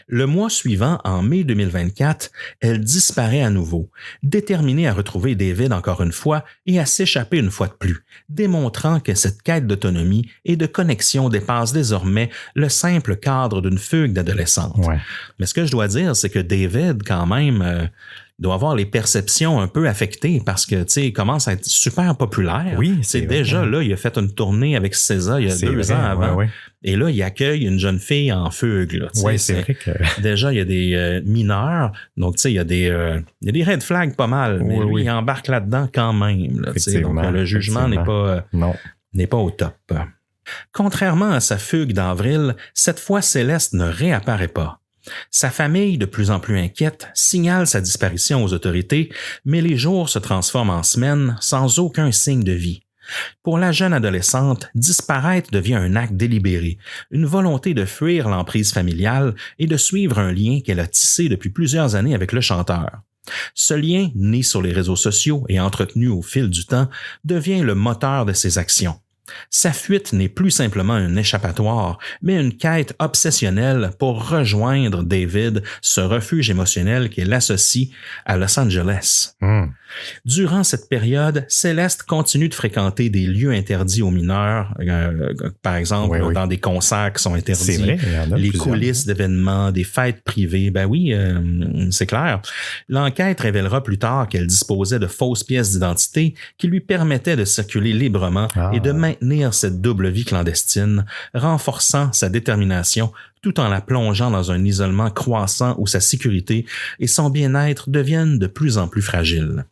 Le mois suivant, en mai 2024, elle disparaît à nouveau, déterminée à retrouver David encore une fois et à s'échapper une fois de plus, démontrant que cette quête d'autonomie et de connexion dépasse désormais le simple cadre d'une fugue d'adolescente. Ouais. Mais ce que je dois dire, c'est que David, quand même, doit avoir les perceptions un peu affectées parce que, tu sais, il commence à être super populaire. Oui, c'est déjà là, il a fait une tournée avec César il y a 2 ans avant. Ouais. Et là, il accueille une jeune fille en fugue. Oui, c'est vrai que... Déjà, il y a des mineurs. Donc, tu sais, il y a des red flags pas mal. Mais lui, il embarque là-dedans quand même. Là, donc, le jugement n'est pas au top. Contrairement à sa fugue d'avril, cette fois, Céleste ne réapparaît pas. Sa famille, de plus en plus inquiète, signale sa disparition aux autorités, mais les jours se transforment en semaines sans aucun signe de vie. Pour la jeune adolescente, disparaître devient un acte délibéré, une volonté de fuir l'emprise familiale et de suivre un lien qu'elle a tissé depuis plusieurs années avec le chanteur. Ce lien, né sur les réseaux sociaux et entretenu au fil du temps, devient le moteur de ses actions. Sa fuite n'est plus simplement un échappatoire, mais une quête obsessionnelle pour rejoindre David, ce refuge émotionnel qu'elle associe à Los Angeles. Durant cette période, Céleste continue de fréquenter des lieux interdits aux mineurs, par exemple dans des concerts qui sont interdits, c'est vrai, les coulisses d'événements, des fêtes privées. Ben oui, c'est clair. L'enquête révélera plus tard qu'elle disposait de fausses pièces d'identité qui lui permettaient de circuler librement et de maintenir cette double vie clandestine, renforçant sa détermination tout en la plongeant dans un isolement croissant où sa sécurité et son bien-être deviennent de plus en plus fragiles.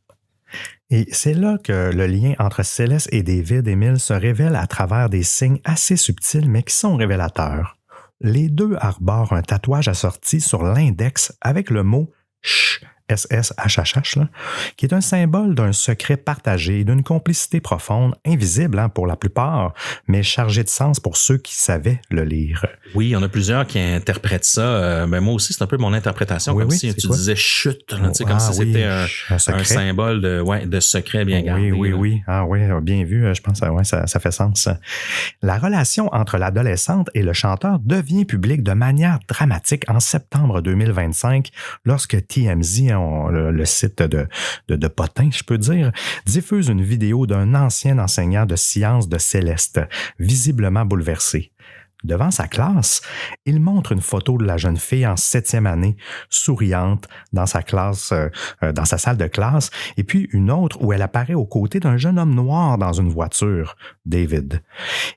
Et c'est là que le lien entre Céleste et David Émile se révèle à travers des signes assez subtils mais qui sont révélateurs. Les deux arborent un tatouage assorti sur l'index avec le mot « ch ». SSHHH, là, qui est un symbole d'un secret partagé, d'une complicité profonde, invisible pour la plupart, mais chargé de sens pour ceux qui savaient le lire. Oui, il y en a plusieurs qui interprètent ça. Mais moi aussi, c'est un peu mon interprétation, comme si tu disais chute, là, comme si c'était un symbole de secret bien gardé. Oui. Ah oui, bien vu. Je pense que ça fait sens. La relation entre l'adolescente et le chanteur devient publique de manière dramatique en septembre 2025 lorsque TMZ, le site de Potin, je peux dire, diffuse une vidéo d'un ancien enseignant de sciences de Céleste, visiblement bouleversé. Devant sa classe, il montre une photo de la jeune fille en 7e année, souriante, dans sa classe, dans sa salle de classe, et puis une autre où elle apparaît aux côtés d'un jeune homme noir dans une voiture, David.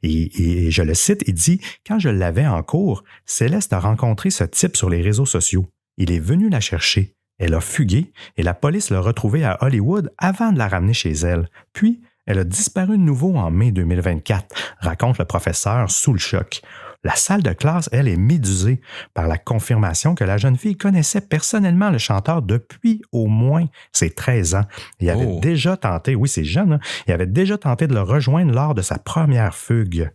Et je le cite, il dit « Quand je l'avais en cours, Céleste a rencontré ce type sur les réseaux sociaux. Il est venu la chercher. Elle a fugué et la police l'a retrouvée à Hollywood avant de la ramener chez elle. Puis, Elle a disparu de nouveau en mai 2024, raconte le professeur sous le choc. La salle de classe, elle, est médusée par la confirmation que la jeune fille connaissait personnellement le chanteur depuis au moins ses 13 ans. Il avait déjà tenté, oui, c'est jeune, hein, il avait déjà tenté de le rejoindre lors de sa première fugue.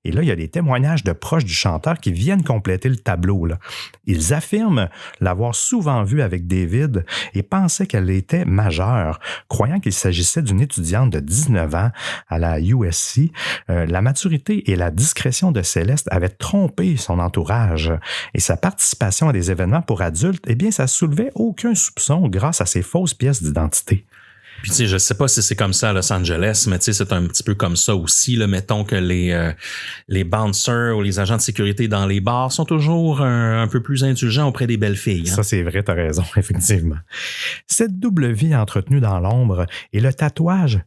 Et là, il y a des témoignages de proches du chanteur qui viennent compléter le tableau, là. Ils affirment l'avoir souvent vue avec David et pensaient qu'elle était majeure, croyant qu'il s'agissait d'une étudiante de 19 ans à la USC. La maturité et la discrétion de Céleste avaient trompé son entourage et sa participation à des événements pour adultes, eh bien, ça soulevait aucun soupçon grâce à ses fausses pièces d'identité. Puis tu sais, je sais pas si c'est comme ça à Los Angeles, mais tu sais, c'est un petit peu comme ça aussi. Là, mettons que les bouncers ou les agents de sécurité dans les bars sont toujours un peu plus indulgents auprès des belles filles. Hein? Ça, c'est vrai, t'as raison, effectivement. Cette double vie entretenue dans l'ombre et le tatouage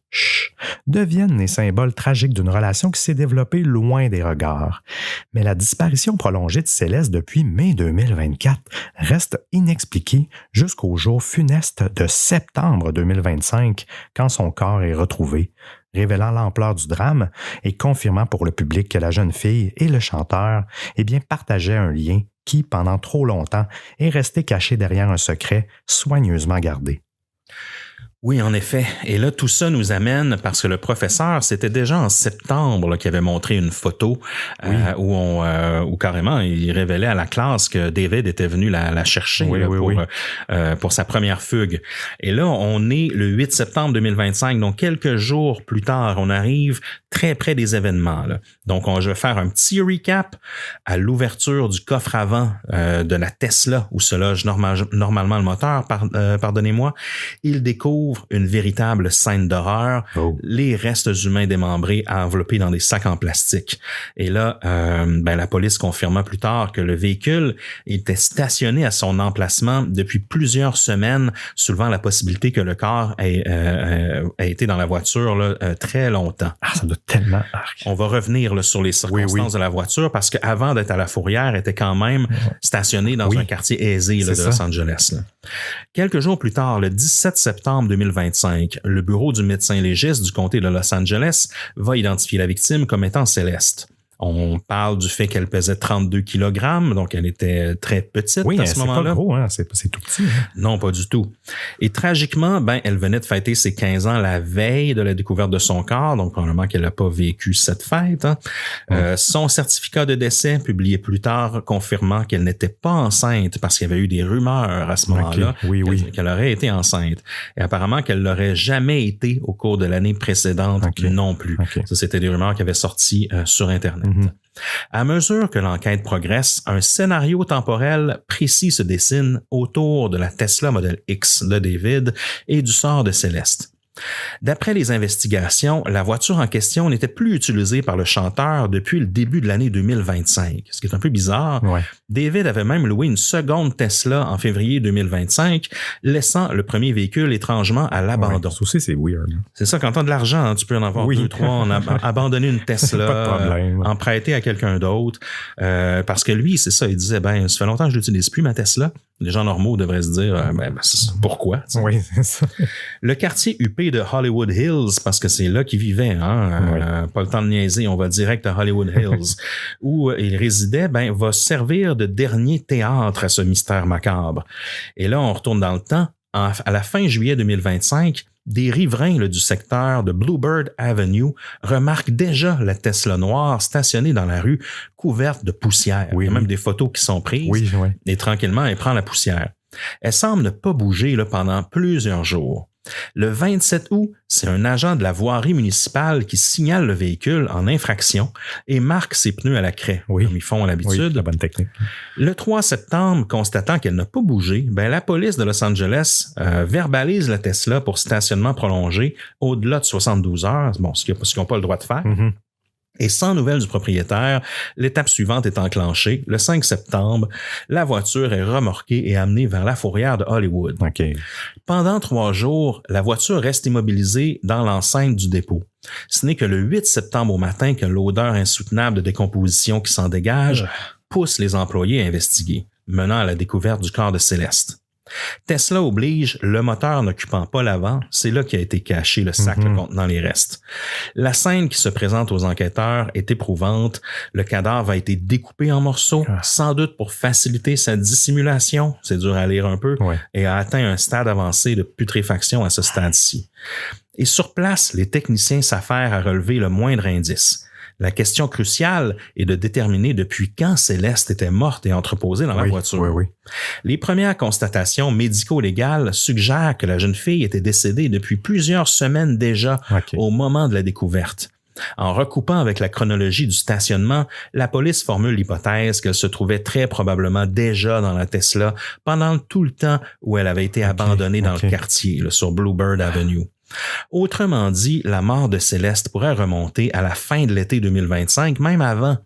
deviennent les symboles tragiques d'une relation qui s'est développée loin des regards. Mais la disparition prolongée de Céleste depuis mai 2024 reste inexpliquée jusqu'au jour funeste de septembre 2025, quand son corps est retrouvé, révélant l'ampleur du drame et confirmant pour le public que la jeune fille et le chanteur partageaient un lien qui, pendant trop longtemps, est resté caché derrière un secret soigneusement gardé. Oui, en effet. Et là, tout ça nous amène, parce que le professeur, c'était déjà en septembre qu'il avait montré une photo où carrément, il révélait à la classe que David était venu la chercher pour sa première fugue. Et là, on est le 8 septembre 2025, donc quelques jours plus tard, on arrive très près des événements. Là. Donc, je vais faire un petit recap à l'ouverture du coffre avant de la Tesla, où se loge normalement le moteur, pardonnez-moi. Il découvre une véritable scène d'horreur, les restes humains démembrés enveloppés dans des sacs en plastique. Et là, la police confirma plus tard que le véhicule était stationné à son emplacement depuis plusieurs semaines, soulevant la possibilité que le corps ait été dans la voiture là, très longtemps. Ah, ça doit tellement... On va revenir là, sur les circonstances de la voiture, parce qu'avant d'être à la Fourrière, elle était quand même stationnée dans un quartier aisé là, de Los Angeles. Là. Quelques jours plus tard, le 17 septembre 2025, le bureau du médecin légiste du comté de Los Angeles va identifier la victime comme étant Céleste. On parle du fait qu'elle pesait 32 kg, donc elle était très petite à ce moment-là. Oui, c'est pas gros, hein? C'est tout petit. Hein? Non, pas du tout. Et tragiquement, elle venait de fêter ses 15 ans la veille de la découverte de son corps, donc probablement qu'elle n'a pas vécu cette fête. Hein? Son certificat de décès, publié plus tard, confirmant qu'elle n'était pas enceinte, parce qu'il y avait eu des rumeurs à ce moment-là qu'elle aurait été enceinte. Et apparemment qu'elle l'aurait jamais été au cours de l'année précédente non plus. Ça, c'était des rumeurs qui avaient sorti sur Internet. À mesure que l'enquête progresse, un scénario temporel précis se dessine autour de la Tesla Model X de David et du sort de Céleste. D'après les investigations, la voiture en question n'était plus utilisée par le chanteur depuis le début de l'année 2025, ce qui est un peu bizarre. Ouais. David avait même loué une seconde Tesla en février 2025, laissant le premier véhicule étrangement à l'abandon. Ouais, ça aussi, c'est weird. C'est ça, quand tu as de l'argent, hein, tu peux en avoir 2, 3, abandonner une Tesla, pas de problème, en prêter à quelqu'un d'autre, parce que lui, c'est ça, il disait, ça fait longtemps que je l'utilise plus, ma Tesla. Les gens normaux devraient se dire, pourquoi? Oui, c'est ça. Le quartier huppé de Hollywood Hills, parce que c'est là qu'il vivait, pas le temps de niaiser, on va direct à Hollywood Hills, où il résidait, va servir de dernier théâtre à ce mystère macabre. Et là, on retourne dans le temps. À la fin juillet 2025, des riverains du secteur de Bluebird Avenue remarquent déjà la Tesla noire stationnée dans la rue, couverte de poussière. Il y a même des photos qui sont prises. Et tranquillement, elle prend la poussière. Elle semble ne pas bouger pendant plusieurs jours. Le 27 août, c'est un agent de la voirie municipale qui signale le véhicule en infraction et marque ses pneus à la craie, comme ils font à l'habitude. La bonne technique. Le 3 septembre, constatant qu'elle n'a pas bougé, la police de Los Angeles verbalise la Tesla pour stationnement prolongé au-delà de 72 heures, ce qu'ils n'ont pas le droit de faire. Mm-hmm. Et sans nouvelles du propriétaire, l'étape suivante est enclenchée. Le 5 septembre, la voiture est remorquée et amenée vers la fourrière de Hollywood. Pendant 3 jours, la voiture reste immobilisée dans l'enceinte du dépôt. Ce n'est que le 8 septembre au matin que l'odeur insoutenable de décomposition qui s'en dégage pousse les employés à investiguer, menant à la découverte du corps de Céleste. Tesla oblige, le moteur n'occupant pas l'avant, c'est là qu'a été caché le sac contenant les restes. La scène qui se présente aux enquêteurs est éprouvante. Le cadavre a été découpé en morceaux, sans doute pour faciliter sa dissimulation, c'est dur à lire un peu, et a atteint un stade avancé de putréfaction à ce stade-ci. Et sur place, les techniciens s'affairent à relever le moindre indice. La question cruciale est de déterminer depuis quand Céleste était morte et entreposée dans la voiture. Les premières constatations médico-légales suggèrent que la jeune fille était décédée depuis plusieurs semaines déjà au moment de la découverte. En recoupant avec la chronologie du stationnement, la police formule l'hypothèse qu'elle se trouvait très probablement déjà dans la Tesla pendant tout le temps où elle avait été abandonnée dans le quartier, sur Bluebird Avenue. Autrement dit, la mort de Céleste pourrait remonter à la fin de l'été 2025, même avant.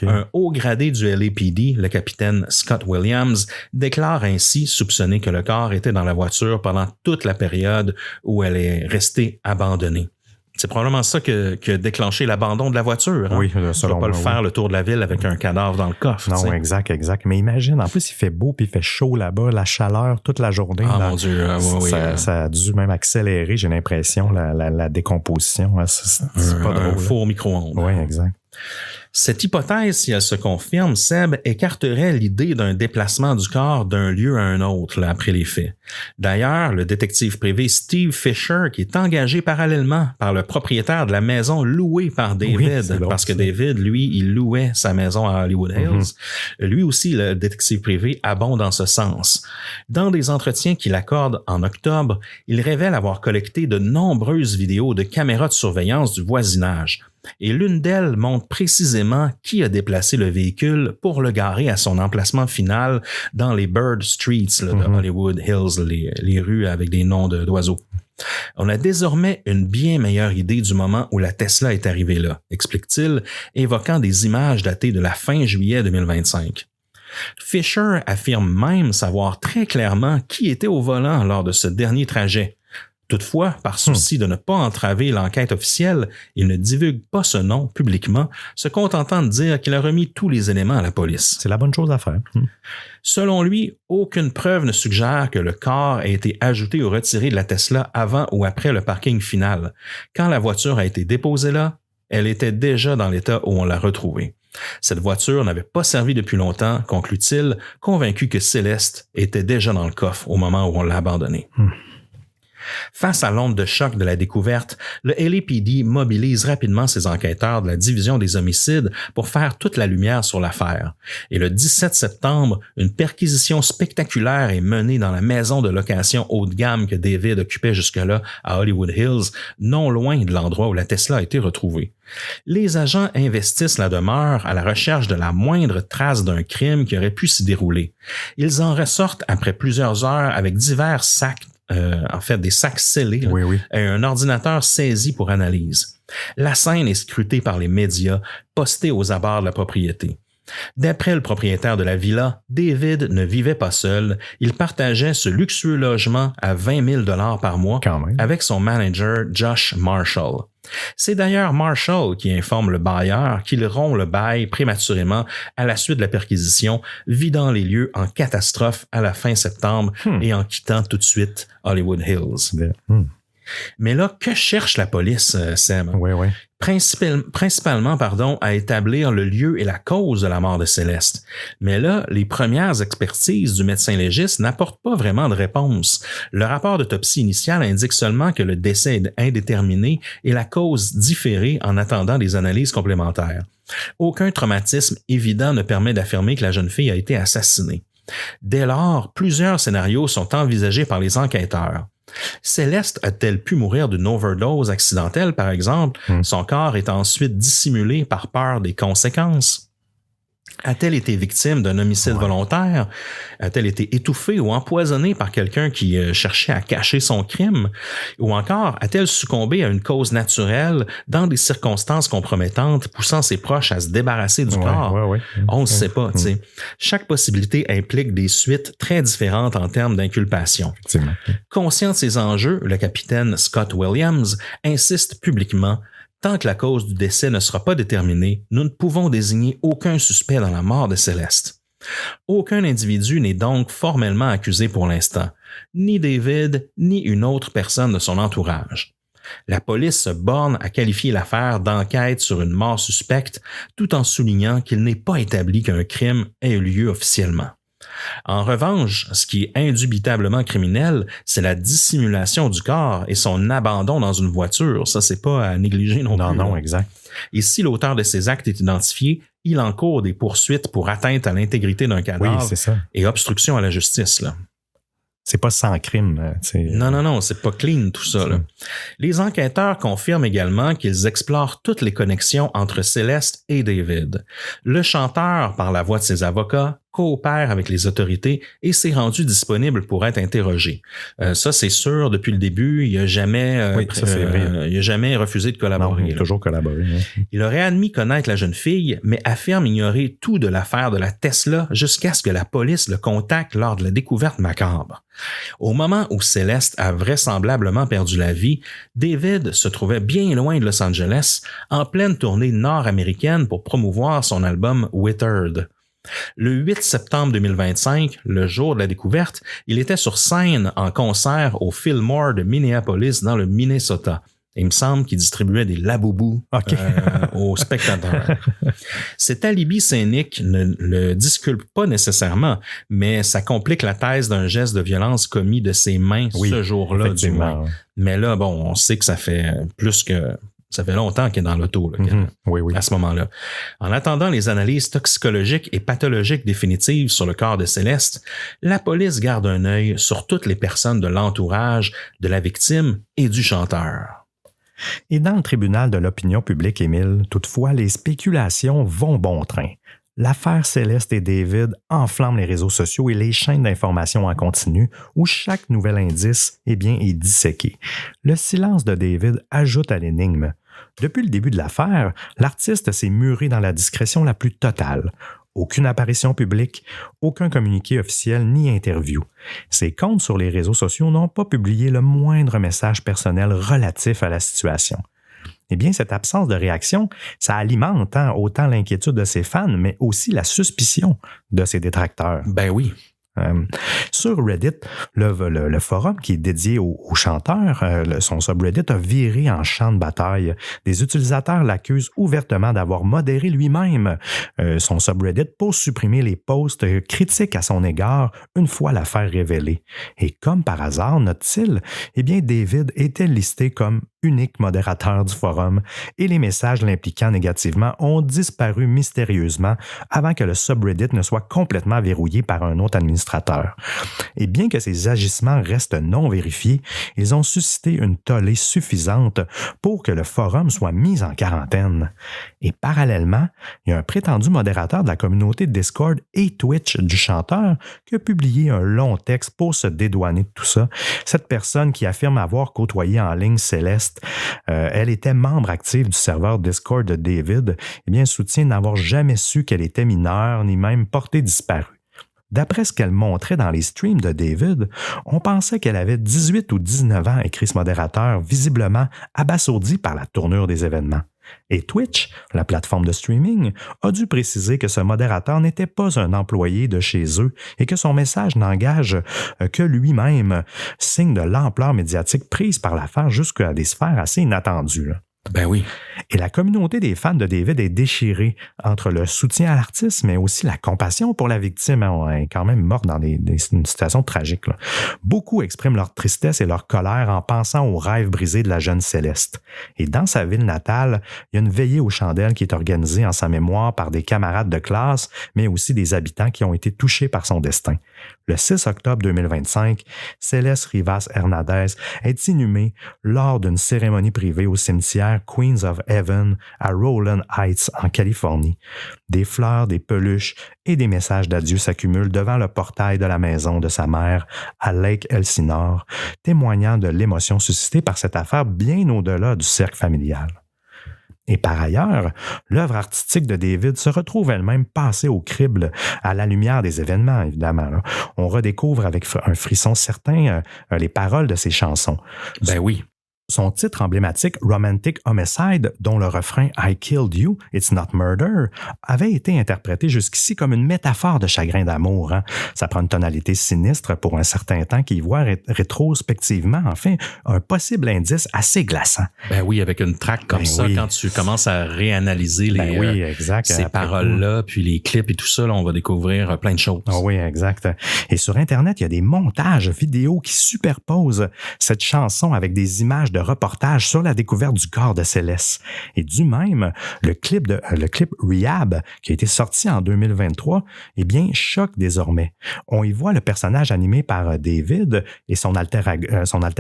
Un haut gradé du LAPD, le capitaine Scott Williams, déclare ainsi soupçonner que le corps était dans la voiture pendant toute la période où elle est restée abandonnée. C'est probablement ça qui a déclenché l'abandon de la voiture. Hein? Oui, selon moi. Tu vas pas le faire le tour de la ville avec un cadavre dans le coffre. Non, exact. Mais imagine, en plus, il fait beau puis il fait chaud là-bas, la chaleur toute la journée. Mon Dieu. Ça a dû même accélérer, j'ai l'impression, la décomposition. C'est pas drôle. Un four micro-ondes. Oui, exact. Cette hypothèse, si elle se confirme, Seb, écarterait l'idée d'un déplacement du corps d'un lieu à un autre après les faits. D'ailleurs, le détective privé Steve Fisher, qui est engagé parallèlement par le propriétaire de la maison louée par David, parce que David, lui, il louait sa maison à Hollywood Hills, lui aussi, le détective privé, abonde dans ce sens. Dans des entretiens qu'il accorde en octobre, il révèle avoir collecté de nombreuses vidéos de caméras de surveillance du voisinage. Et l'une d'elles montre précisément qui a déplacé le véhicule pour le garer à son emplacement final dans les Bird Streets de Hollywood Hills, les rues avec des noms d'oiseaux. On a désormais une bien meilleure idée du moment où la Tesla est arrivée là, explique-t-il, évoquant des images datées de la fin juillet 2025. Fisher affirme même savoir très clairement qui était au volant lors de ce dernier trajet. Toutefois, par souci de ne pas entraver l'enquête officielle, il ne divulgue pas ce nom publiquement, se contentant de dire qu'il a remis tous les éléments à la police. C'est la bonne chose à faire. Selon lui, aucune preuve ne suggère que le corps a été ajouté ou retiré de la Tesla avant ou après le parking final. Quand la voiture a été déposée là, elle était déjà dans l'état où on l'a retrouvée. Cette voiture n'avait pas servi depuis longtemps, conclut-il, convaincu que Céleste était déjà dans le coffre au moment où on l'a abandonnée. Face à l'onde de choc de la découverte, le LAPD mobilise rapidement ses enquêteurs de la division des homicides pour faire toute la lumière sur l'affaire. Et le 17 septembre, une perquisition spectaculaire est menée dans la maison de location haut de gamme que David occupait jusque-là à Hollywood Hills, non loin de l'endroit où la Tesla a été retrouvée. Les agents investissent la demeure à la recherche de la moindre trace d'un crime qui aurait pu s'y dérouler. Ils en ressortent après plusieurs heures avec divers sacs des sacs scellés et un ordinateur saisi pour analyse. La scène est scrutée par les médias, postée aux abords de la propriété. D'après le propriétaire de la villa, David ne vivait pas seul. Il partageait ce luxueux logement à 20 000 $ par mois avec son manager Josh Marshall. C'est d'ailleurs Marshall qui informe le bailleur qu'il rompt le bail prématurément à la suite de la perquisition, vidant les lieux en catastrophe à la fin septembre et en quittant tout de suite Hollywood Hills. Mais là, que cherche la police, Sam? Principalement, à établir le lieu et la cause de la mort de Céleste. Mais là, les premières expertises du médecin légiste n'apportent pas vraiment de réponse. Le rapport d'autopsie initial indique seulement que le décès est indéterminé et la cause différée en attendant des analyses complémentaires. Aucun traumatisme évident ne permet d'affirmer que la jeune fille a été assassinée. Dès lors, plusieurs scénarios sont envisagés par les enquêteurs. Céleste a-t-elle pu mourir d'une overdose accidentelle, par exemple, son corps est ensuite dissimulé par peur des conséquences? A-t-elle été victime d'un homicide volontaire? A-t-elle été étouffée ou empoisonnée par quelqu'un qui cherchait à cacher son crime? Ou encore, a-t-elle succombé à une cause naturelle dans des circonstances compromettantes, poussant ses proches à se débarrasser du corps? On ne sait pas. Chaque possibilité implique des suites très différentes en termes d'inculpation. Conscient de ces enjeux, le capitaine Scott Williams insiste publiquement: tant que la cause du décès ne sera pas déterminée, nous ne pouvons désigner aucun suspect dans la mort de Céleste. Aucun individu n'est donc formellement accusé pour l'instant, ni David, ni une autre personne de son entourage. La police se borne à qualifier l'affaire d'enquête sur une mort suspecte, tout en soulignant qu'il n'est pas établi qu'un crime ait eu lieu officiellement. En revanche, ce qui est indubitablement criminel, c'est la dissimulation du corps et son abandon dans une voiture. Ça, c'est pas à négliger non plus. Non, exact. Et si l'auteur de ces actes est identifié, il encourt des poursuites pour atteinte à l'intégrité d'un cadavre et obstruction à la justice, là. C'est pas sans crime. Non, c'est pas clean tout ça. Là. Les enquêteurs confirment également qu'ils explorent toutes les connexions entre Céleste et David. Le chanteur, par la voix de ses avocats, coopère avec les autorités et s'est rendu disponible pour être interrogé. Ça, c'est sûr, depuis le début, il n'a jamais, jamais refusé de collaborer. Non, il a toujours collaboré. Il aurait admis connaître la jeune fille, mais affirme ignorer tout de l'affaire de la Tesla jusqu'à ce que la police le contacte lors de la découverte macabre. Au moment où Céleste a vraisemblablement perdu la vie, David se trouvait bien loin de Los Angeles, en pleine tournée nord-américaine pour promouvoir son album Withered. Le 8 septembre 2025, le jour de la découverte, il était sur scène en concert au Fillmore de Minneapolis dans le Minnesota. Il me semble qu'il distribuait des laboubous aux spectateurs. Cet alibi scénique ne le disculpe pas nécessairement, mais ça complique la thèse d'un geste de violence commis de ses mains ce jour-là. Du moins. Mais là, bon, on sait que ça fait longtemps qu'il est dans l'auto à ce moment-là. En attendant les analyses toxicologiques et pathologiques définitives sur le corps de Céleste, la police garde un œil sur toutes les personnes de l'entourage de la victime et du chanteur. Et dans le tribunal de l'opinion publique, Émile, toutefois, les spéculations vont bon train. L'affaire Céleste et David enflamme les réseaux sociaux et les chaînes d'information en continu où chaque nouvel indice est disséqué. Le silence de David ajoute à l'énigme. Depuis le début de l'affaire, l'artiste s'est muré dans la discrétion la plus totale. Aucune apparition publique, aucun communiqué officiel ni interview. Ses comptes sur les réseaux sociaux n'ont pas publié le moindre message personnel relatif à la situation. Eh bien, cette absence de réaction, ça alimente autant l'inquiétude de ses fans, mais aussi la suspicion de ses détracteurs. Ben oui. Sur Reddit, le forum qui est dédié aux chanteurs, son subreddit a viré en champ de bataille. Des utilisateurs l'accusent ouvertement d'avoir modéré lui-même son subreddit pour supprimer les posts critiques à son égard une fois l'affaire révélée. Et comme par hasard, note-t-il, eh bien David était listé comme unique modérateur du forum et les messages l'impliquant négativement ont disparu mystérieusement avant que le subreddit ne soit complètement verrouillé par un autre administrateur. Et bien que ces agissements restent non vérifiés, ils ont suscité une tollée suffisante pour que le forum soit mis en quarantaine. Et parallèlement, il y a un prétendu modérateur de la communauté Discord et Twitch du chanteur qui a publié un long texte pour se dédouaner de tout ça. Cette personne qui affirme avoir côtoyé en ligne Céleste, elle était membre active du serveur Discord de David, eh bien, soutient n'avoir jamais su qu'elle était mineure ni même portée disparue. D'après ce qu'elle montrait dans les streams de David, on pensait qu'elle avait 18 ou 19 ans, écrit ce modérateur, visiblement abasourdi par la tournure des événements. Et Twitch, la plateforme de streaming, a dû préciser que ce modérateur n'était pas un employé de chez eux et que son message n'engage que lui-même, signe de l'ampleur médiatique prise par l'affaire jusqu'à des sphères assez inattendues. Ben oui. Et la communauté des fans de David est déchirée entre le soutien à l'artiste, mais aussi la compassion pour la victime. Elle est quand même morte dans une situation tragique. Là. Beaucoup expriment leur tristesse et leur colère en pensant au rêve brisé de la jeune Céleste. Et dans sa ville natale, il y a une veillée aux chandelles qui est organisée en sa mémoire par des camarades de classe, mais aussi des habitants qui ont été touchés par son destin. Le 6 octobre 2025, Céleste Rivas Hernandez est inhumée lors d'une cérémonie privée au cimetière Queens of Heaven à Rowland Heights, en Californie. Des fleurs, des peluches et des messages d'adieu s'accumulent devant le portail de la maison de sa mère à Lake Elsinore, témoignant de l'émotion suscitée par cette affaire bien au-delà du cercle familial. Et par ailleurs, l'œuvre artistique de David se retrouve elle-même passée au crible à la lumière des événements, évidemment. Là. On redécouvre avec un frisson certain les paroles de ses chansons. Ben oui. Son titre emblématique Romantic Homicide, dont le refrain I Killed You, It's Not Murder, avait été interprété jusqu'ici comme une métaphore de chagrin d'amour. Hein. Ça prend une tonalité sinistre pour un certain temps qui y voit rétrospectivement, enfin, un possible indice assez glaçant. Ben oui, avec une track comme ça, quand tu commences à réanalyser ces paroles-là, puis les clips et tout ça, là, on va découvrir plein de choses. Oh oui, exact. Et sur Internet, il y a des montages vidéo qui superposent cette chanson avec des images de reportage sur la découverte du corps de Céleste. Et du même, le clip Rehab, qui a été sorti en 2023, eh bien, choque désormais. On y voit le personnage animé par David et son alter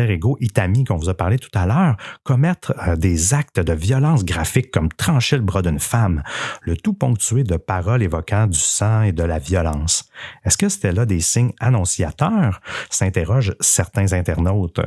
ego Itami, qu'on vous a parlé tout à l'heure, commettre des actes de violence graphique comme trancher le bras d'une femme, le tout ponctué de paroles évoquant du sang et de la violence. Est-ce que c'était là des signes annonciateurs? S'interrogent certains internautes.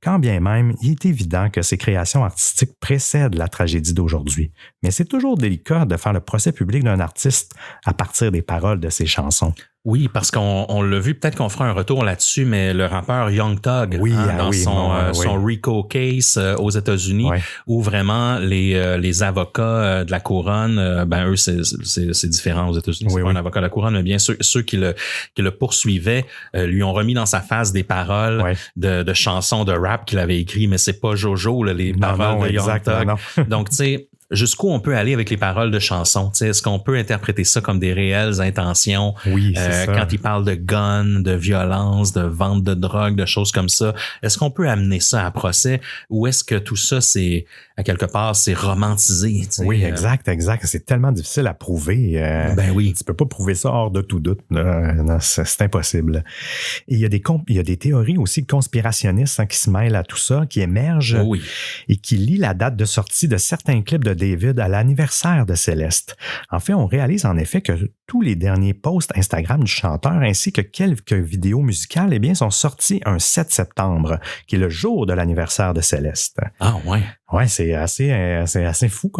Quand bien même, il est évident que ces créations artistiques précèdent la tragédie d'aujourd'hui. Mais c'est toujours délicat de faire le procès public d'un artiste à partir des paroles de ses chansons. Oui, parce qu'on l'a vu, peut-être qu'on fera un retour là-dessus, mais le rappeur Young Thug, dans son RICO case aux États-Unis, où vraiment les avocats de la couronne, eux, c'est différent aux États-Unis. C'est pas un avocat de la couronne, mais bien ceux qui le poursuivaient lui ont remis dans sa face des paroles de chansons de rap qu'il avait écrit, mais c'est pas Jojo, là, les paroles de Young Thug. Donc, tu sais, jusqu'où on peut aller avec les paroles de chansons? T'sais, est-ce qu'on peut interpréter ça comme des réelles intentions? Oui, c'est ça. Quand il parle de guns, de violence, de vente de drogue, de choses comme ça, est-ce qu'on peut amener ça à procès? Ou est-ce que tout ça, c'est, à quelque part, c'est romantisé? Oui, exact. C'est tellement difficile à prouver. Ben oui. Tu peux pas prouver ça hors de tout doute. Non, c'est impossible. Et il y a des théories aussi conspirationnistes qui se mêlent à tout ça, qui émergent et qui lient la date de sortie de certains clips de David à l'anniversaire de Céleste. En fait, on réalise en effet que tous les derniers posts Instagram du chanteur ainsi que quelques vidéos musicales sont sortis un 7 septembre, qui est le jour de l'anniversaire de Céleste. Ah ouais. Ouais, c'est assez fou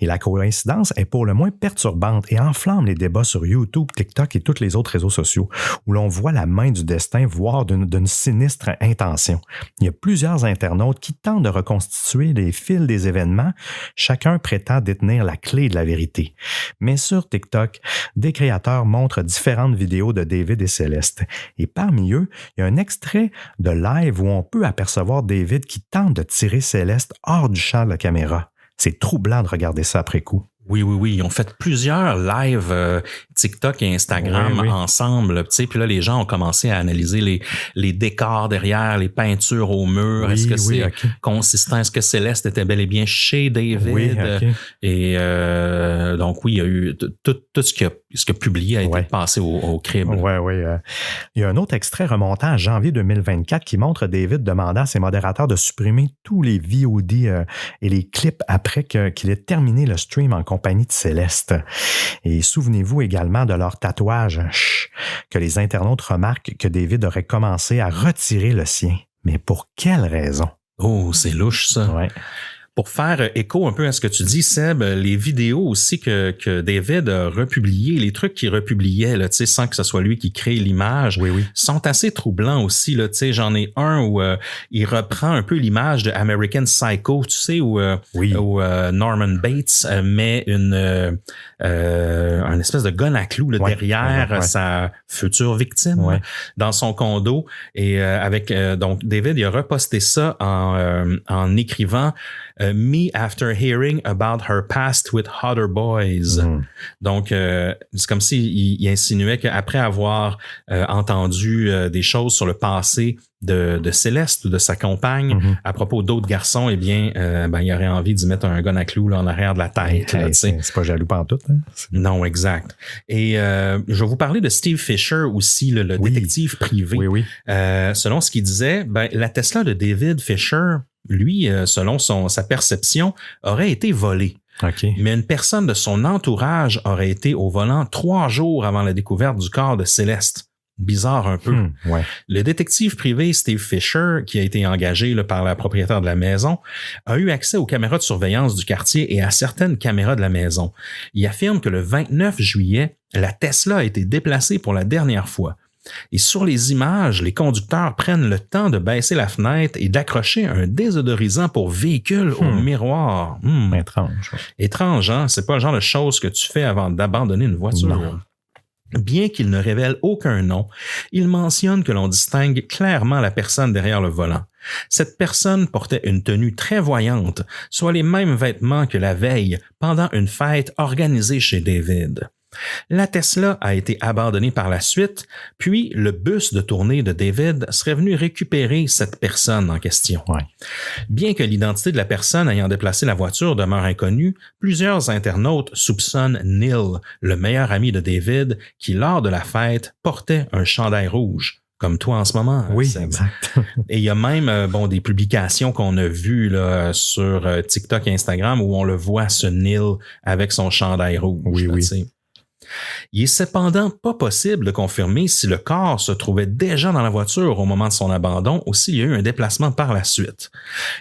et la coïncidence est pour le moins perturbante et enflamme les débats sur YouTube, TikTok et tous les autres réseaux sociaux où l'on voit la main du destin, voire d'une sinistre intention. Il y a plusieurs internautes qui tentent de reconstituer les fils des événements. Chacun prétend détenir la clé de la vérité. Mais sur TikTok, des créateurs montrent différentes vidéos de David et Céleste. Et parmi eux, il y a un extrait de live où on peut apercevoir David qui tente de tirer Céleste hors du champ de la caméra. C'est troublant de regarder ça après coup. Oui. Ils ont fait plusieurs lives TikTok et Instagram ensemble. Puis là, les gens ont commencé à analyser les décors derrière, les peintures au mur. Est-ce que c'est consistant? Est-ce que Céleste était bel et bien chez David? Et donc, il y a eu tout ce qui a publié a été passé au crible. Oui. Il y a un autre extrait remontant à janvier 2024 qui montre David demandant à ses modérateurs de supprimer tous les VOD et les clips après qu'il ait terminé le stream en compagnie de Céleste. Et souvenez-vous également de leur tatouage que les internautes remarquent que David aurait commencé à retirer le sien. Mais pour quelle raison? Oh, c'est louche ça. Ouais. Pour faire écho un peu à ce que tu dis, Seb, les vidéos aussi que David a republiées, les trucs qu'il republiait, là, sans que ce soit lui qui crée l'image, sont assez troublants aussi. Là, j'en ai un où il reprend un peu l'image de American Psycho, tu sais, où Norman Bates met un espèce de gun à clous là, derrière sa future victime dans son condo. Et donc David, il a reposté ça en écrivant Me after hearing about her past with other boys. Donc, c'est comme s'il insinuait qu'après avoir entendu des choses sur le passé de Céleste ou de sa compagne à propos d'autres garçons, il aurait envie d'y mettre un gun à clous là, en arrière de la tête. C'est pas jaloux pantoute. Hein? Non, exact. Et je vais vous parler de Steve Fisher aussi, le détective privé. Selon ce qu'il disait, la Tesla de David Fisher, lui, selon sa perception, aurait été volée. Mais une personne de son entourage aurait été au volant 3 jours avant la découverte du corps de Céleste. Bizarre un peu. Le détective privé Steve Fisher, qui a été engagé par la propriétaire de la maison, a eu accès aux caméras de surveillance du quartier et à certaines caméras de la maison. Il affirme que le 29 juillet, la Tesla a été déplacée pour la dernière fois. Et sur les images, les conducteurs prennent le temps de baisser la fenêtre et d'accrocher un désodorisant pour véhicule au miroir. Étrange. Étrange, hein? C'est pas le genre de choses que tu fais avant d'abandonner une voiture. Non. Bien qu'il ne révèle aucun nom, il mentionne que l'on distingue clairement la personne derrière le volant. Cette personne portait une tenue très voyante, soit les mêmes vêtements que la veille pendant une fête organisée chez David. La Tesla a été abandonnée par la suite, puis le bus de tournée de David serait venu récupérer cette personne en question. Ouais. Bien que l'identité de la personne ayant déplacé la voiture demeure inconnue, plusieurs internautes soupçonnent Neil, le meilleur ami de David, qui lors de la fête portait un chandail rouge. Comme toi en ce moment. Oui, Seb. exact. Et il y a même des publications qu'on a vues là, sur TikTok et Instagram où on le voit, ce Neil, avec son chandail rouge. Oui, là, oui. T'sais. Il est cependant pas possible de confirmer si le corps se trouvait déjà dans la voiture au moment de son abandon ou s'il y a eu un déplacement par la suite.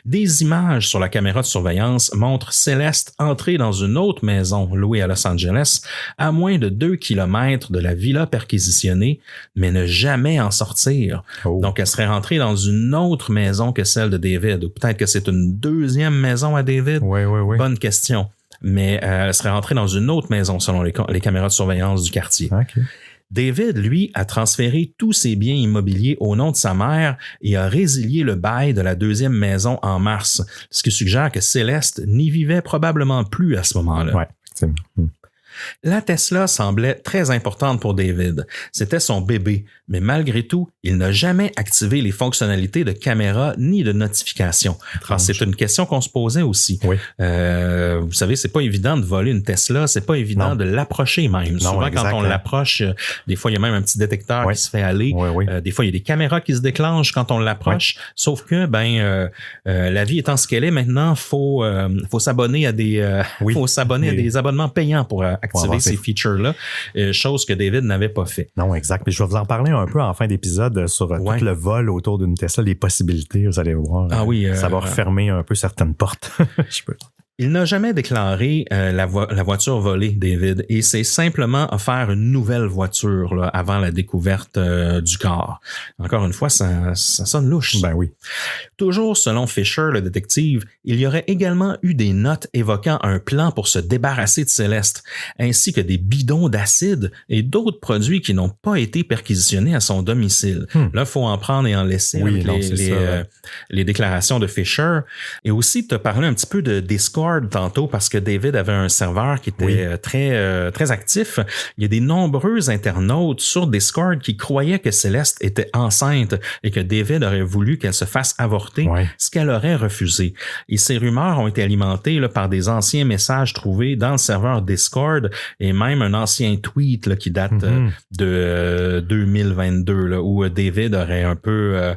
Des images sur la caméra de surveillance montrent Céleste entrer dans une autre maison louée à Los Angeles à moins de 2 kilomètres de la villa perquisitionnée, mais ne jamais en sortir. Oh. Donc, elle serait rentrée dans une autre maison que celle de David, ou peut-être que c'est une deuxième maison à David. Oui. Bonne question. Mais elle serait rentrée dans une autre maison selon les caméras de surveillance du quartier. OK. David, lui, a transféré tous ses biens immobiliers au nom de sa mère et a résilié le bail de la deuxième maison en mars, ce qui suggère que Céleste n'y vivait probablement plus à ce moment-là. Ouais, effectivement. La Tesla semblait très importante pour David. C'était son bébé, mais malgré tout, il n'a jamais activé les fonctionnalités de caméra ni de notification. Alors, c'est une question qu'on se posait aussi. Oui. Vous savez, c'est pas évident de voler une Tesla, c'est pas évident de l'approcher même. Non, Souvent, exact, quand on l'approche, des fois, il y a même un petit détecteur qui se fait aller. Oui. Des fois, il y a des caméras qui se déclenchent quand on l'approche. Sauf que, la vie étant ce qu'elle est maintenant, faut s'abonner à faut s'abonner à des abonnements payants pour activer ces features-là, chose que David n'avait pas fait. Non, exact. Mais je vais vous en parler un peu en fin d'épisode sur tout le vol autour d'une Tesla, les possibilités, vous allez voir. Ah oui, ça va refermer un peu certaines portes. Je peux. Il n'a jamais déclaré la voiture volée, David, et s'est simplement offert une nouvelle voiture là, avant la découverte du corps. Encore une fois, ça sonne louche. Ben oui. Toujours selon Fisher, le détective, il y aurait également eu des notes évoquant un plan pour se débarrasser de Céleste, ainsi que des bidons d'acide et d'autres produits qui n'ont pas été perquisitionnés à son domicile. Là, il faut en prendre et en laisser avec les déclarations de Fisher. Et aussi, tu as parlé un petit peu de Discord tantôt parce que David avait un serveur qui était très actif. Il y a des nombreux internautes sur Discord qui croyaient que Céleste était enceinte et que David aurait voulu qu'elle se fasse avorter, ce qu'elle aurait refusé. Et ces rumeurs ont été alimentées là, par des anciens messages trouvés dans le serveur Discord et même un ancien tweet là, qui date de 2022 là, où David aurait un peu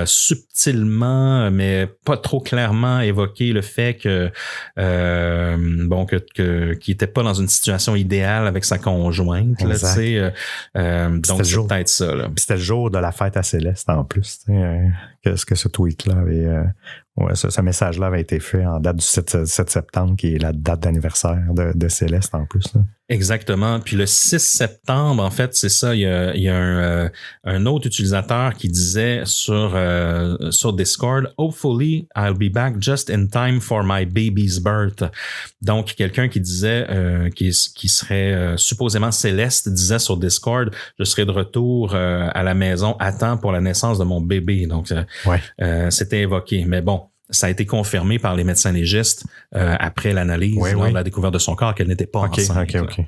subtilement mais pas trop clairement évoqué le fait que qu'il était pas dans une situation idéale avec sa conjointe. Là, donc c'est peut-être ça. Là. Puis c'était le jour de la fête à Céleste en plus. Qu'est-ce que ce tweet-là avait... ce message-là avait été fait en date du 7 septembre, qui est la date d'anniversaire de Céleste en plus. Là. Exactement. Puis le 6 septembre, en fait, c'est ça, il y a un autre utilisateur qui disait sur Discord, « Hopefully, I'll be back just in time for my baby's birth ». Donc, quelqu'un qui disait, qui serait supposément Céleste, disait sur Discord, « Je serai de retour à la maison à temps pour la naissance de mon bébé ». Donc, c'était évoqué. Mais bon, ça a été confirmé par les médecins légistes après l'analyse lors de la découverte de son corps qu'elle n'était pas enceinte. OK.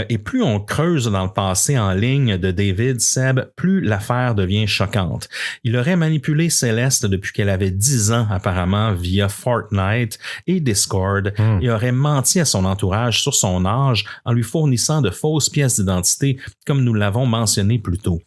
Et plus on creuse dans le passé en ligne de David Seb, plus l'affaire devient choquante. Il aurait manipulé Céleste depuis qu'elle avait 10 ans apparemment via Fortnite et Discord et aurait menti à son entourage sur son âge en lui fournissant de fausses pièces d'identité comme nous l'avons mentionné plus tôt.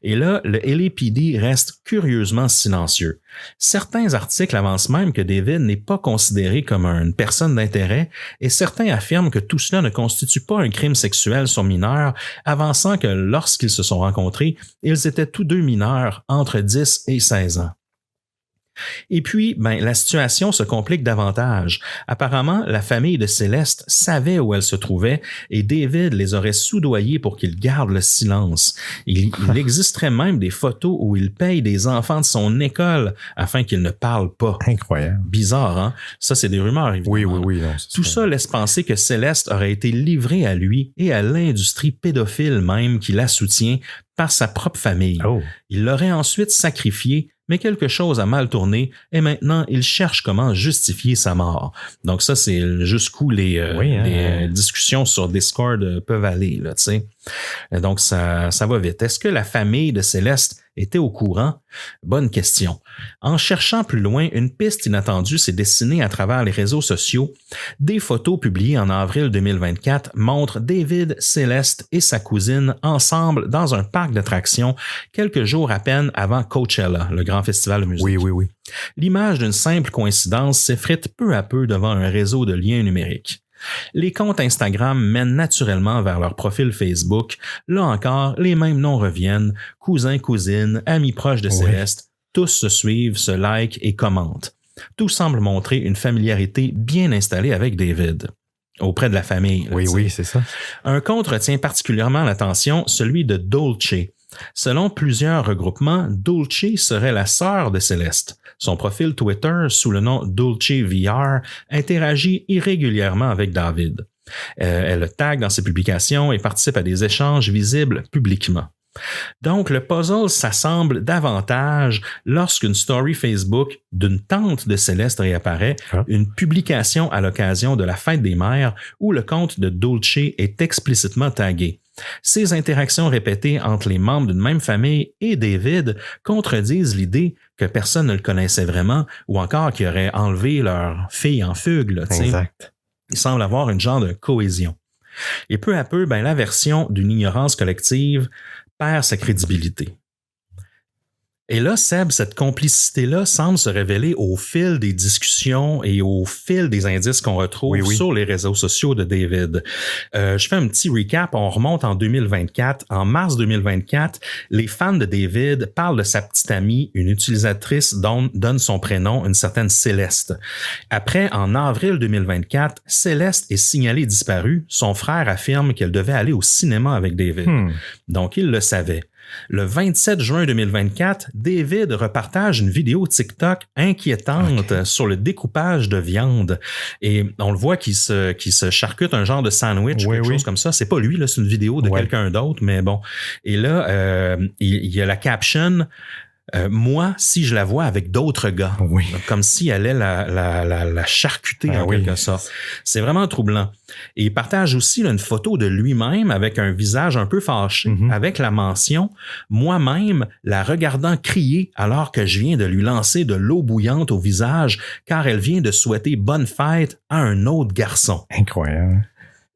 Et là, le LAPD reste curieusement silencieux. Certains articles avancent même que David n'est pas considéré comme une personne d'intérêt et certains affirment que tout cela ne constitue pas un crime sexuel sur mineurs, avançant que lorsqu'ils se sont rencontrés, ils étaient tous deux mineurs entre 10 et 16 ans. Et puis, la situation se complique davantage. Apparemment, la famille de Céleste savait où elle se trouvait et David les aurait soudoyés pour qu'ils gardent le silence. Il existerait même des photos où il paye des enfants de son école afin qu'ils ne parlent pas. Incroyable. Bizarre, hein? Ça, c'est des rumeurs, évidemment. Oui. Non, tout ça laisse penser que Céleste aurait été livrée à lui et à l'industrie pédophile même qui la soutient par sa propre famille. Oh. Il l'aurait ensuite sacrifiée, mais quelque chose a mal tourné et maintenant il cherche comment justifier sa mort. Donc ça, c'est jusqu'où les discussions sur Discord peuvent aller, là, tu sais. Donc ça va vite. Est-ce que la famille de Céleste était au courant? Bonne question. En cherchant plus loin, une piste inattendue s'est dessinée à travers les réseaux sociaux. Des photos publiées en avril 2024 montrent David, Céleste et sa cousine ensemble dans un parc d'attractions quelques jours à peine avant Coachella, le grand festival de musique. Oui. L'image d'une simple coïncidence s'effrite peu à peu devant un réseau de liens numériques. Les comptes Instagram mènent naturellement vers leur profil Facebook. Là encore, les mêmes noms reviennent. Cousins, cousines, amis proches de Céleste. Tous se suivent, se likent et commentent. Tout semble montrer une familiarité bien installée avec David. Auprès de la famille. Oui, c'est ça. Un compte retient particulièrement l'attention, celui de Dolce. Selon plusieurs regroupements, Dolce serait la sœur de Céleste. Son profil Twitter, sous le nom DolceVR, interagit irrégulièrement avec David. Elle le tag dans ses publications et participe à des échanges visibles publiquement. Donc, le puzzle s'assemble davantage lorsqu'une story Facebook d'une tante de Céleste réapparaît, une publication à l'occasion de la fête des mères où le compte de Dolce est explicitement tagué. Ces interactions répétées entre les membres d'une même famille et David contredisent l'idée que personne ne le connaissait vraiment ou encore qu'ils auraient enlevé leur fille en fugue. Là, exact. Il semble avoir une genre de cohésion. Et peu à peu, la version d'une ignorance collective perd sa crédibilité. Et là, Seb, cette complicité-là semble se révéler au fil des discussions et au fil des indices qu'on retrouve sur les réseaux sociaux de David. Je fais un petit recap. On remonte en 2024. En mars 2024, les fans de David parlent de sa petite amie, une utilisatrice dont donne son prénom, une certaine Céleste. Après, en avril 2024, Céleste est signalée disparue. Son frère affirme qu'elle devait aller au cinéma avec David. Donc, il le savait. Le 27 juin 2024, David repartage une vidéo TikTok inquiétante sur le découpage de viande. Et on le voit qu'il se charcute un genre de sandwich, quelque chose comme ça. C'est pas lui, là, c'est une vidéo de quelqu'un d'autre, mais bon. Et là, il y a la caption... moi, si je la vois avec d'autres gars, comme si elle allait la charcuter en quelque sorte. C'est vraiment troublant. Et il partage aussi une photo de lui-même avec un visage un peu fâché, avec la mention « Moi-même, la regardant crier alors que je viens de lui lancer de l'eau bouillante au visage car elle vient de souhaiter bonne fête à un autre garçon. » Incroyable.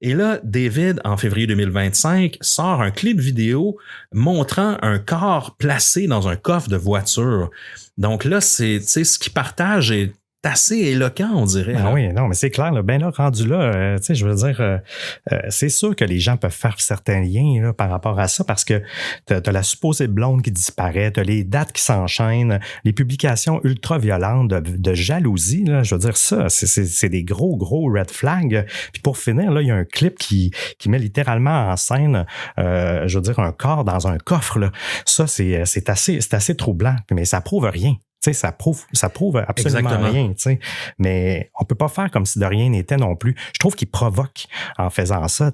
Et là, David, en février 2025, sort un clip vidéo montrant un corps placé dans un coffre de voiture. Donc là, c'est ce qu'il partage est assez éloquent, on dirait. Oui, non, mais c'est clair. Là, ben là, rendu là, je veux dire, c'est sûr que les gens peuvent faire certains liens là, par rapport à ça parce que t'as la supposée blonde qui disparaît, t'as les dates qui s'enchaînent, les publications ultra-violentes de jalousie. Là, je veux dire, ça, c'est des gros assez flags. Puis pour finir, là, il y a un clip qui met littéralement en scène, je veux dire, un corps dans un coffre. Là. Ça, c'est assez troublant, mais ça prouve rien. Ça prouve absolument rien. Mais on peut pas faire comme si de rien n'était non plus. Je trouve qu'il provoque en faisant ça,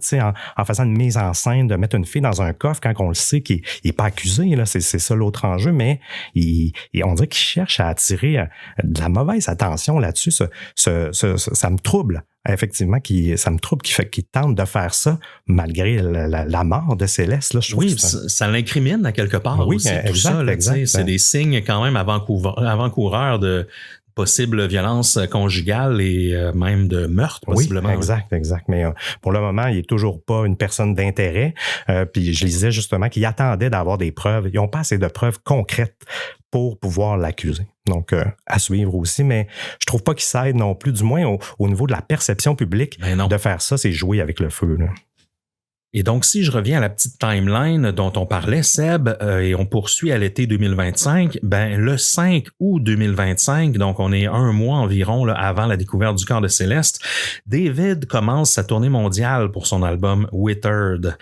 en faisant une mise en scène de mettre une fille dans un coffre quand on le sait qu'il n'est pas accusé. Là, c'est ça l'autre enjeu, mais on dirait qu'il cherche à attirer de la mauvaise attention là-dessus. Ça me trouble. Effectivement, ça me trouble qu'il tente de faire ça malgré la mort de Céleste. Là, je trouve ça l'incrimine à quelque part aussi. Exact. C'est des signes quand même avant-coureurs de possible violence conjugale et même de meurtre, possiblement. Oui, exact. Mais pour le moment, il n'est toujours pas une personne d'intérêt. Puis je lisais justement qu'il attendait d'avoir des preuves. Ils n'ont pas assez de preuves concrètes pour pouvoir l'accuser. Donc, à suivre aussi, mais je trouve pas qu'il s'aide non plus, du moins au niveau de la perception publique, de faire ça, c'est jouer avec le feu. Là. Et donc, si je reviens à la petite timeline dont on parlait, Seb, et on poursuit à l'été 2025, ben le 5 août 2025, donc on est un mois environ là, avant la découverte du corps de Céleste, David commence sa tournée mondiale pour son album Withered.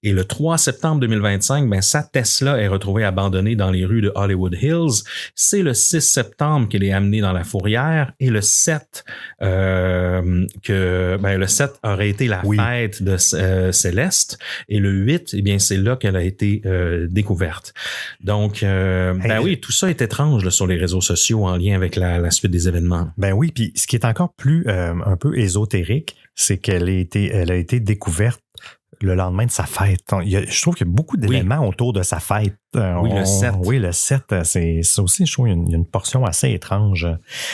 Et le 3 septembre 2025, ben sa Tesla est retrouvée abandonnée dans les rues de Hollywood Hills. C'est le 6 septembre qu'elle est amenée dans la fourrière, et le 7 le 7 aurait été la fête de Céleste. Et le 8, eh bien, c'est là qu'elle a été découverte. Donc, oui, tout ça est étrange là, sur les réseaux sociaux en lien avec la suite des événements. Ben oui, puis ce qui est encore plus un peu ésotérique, c'est qu'elle a été découverte le lendemain de sa fête. Je trouve qu'il y a beaucoup d'éléments autour de sa fête. Le 7. Oui, le 7, c'est ça aussi, je trouve, il y a une portion assez étrange.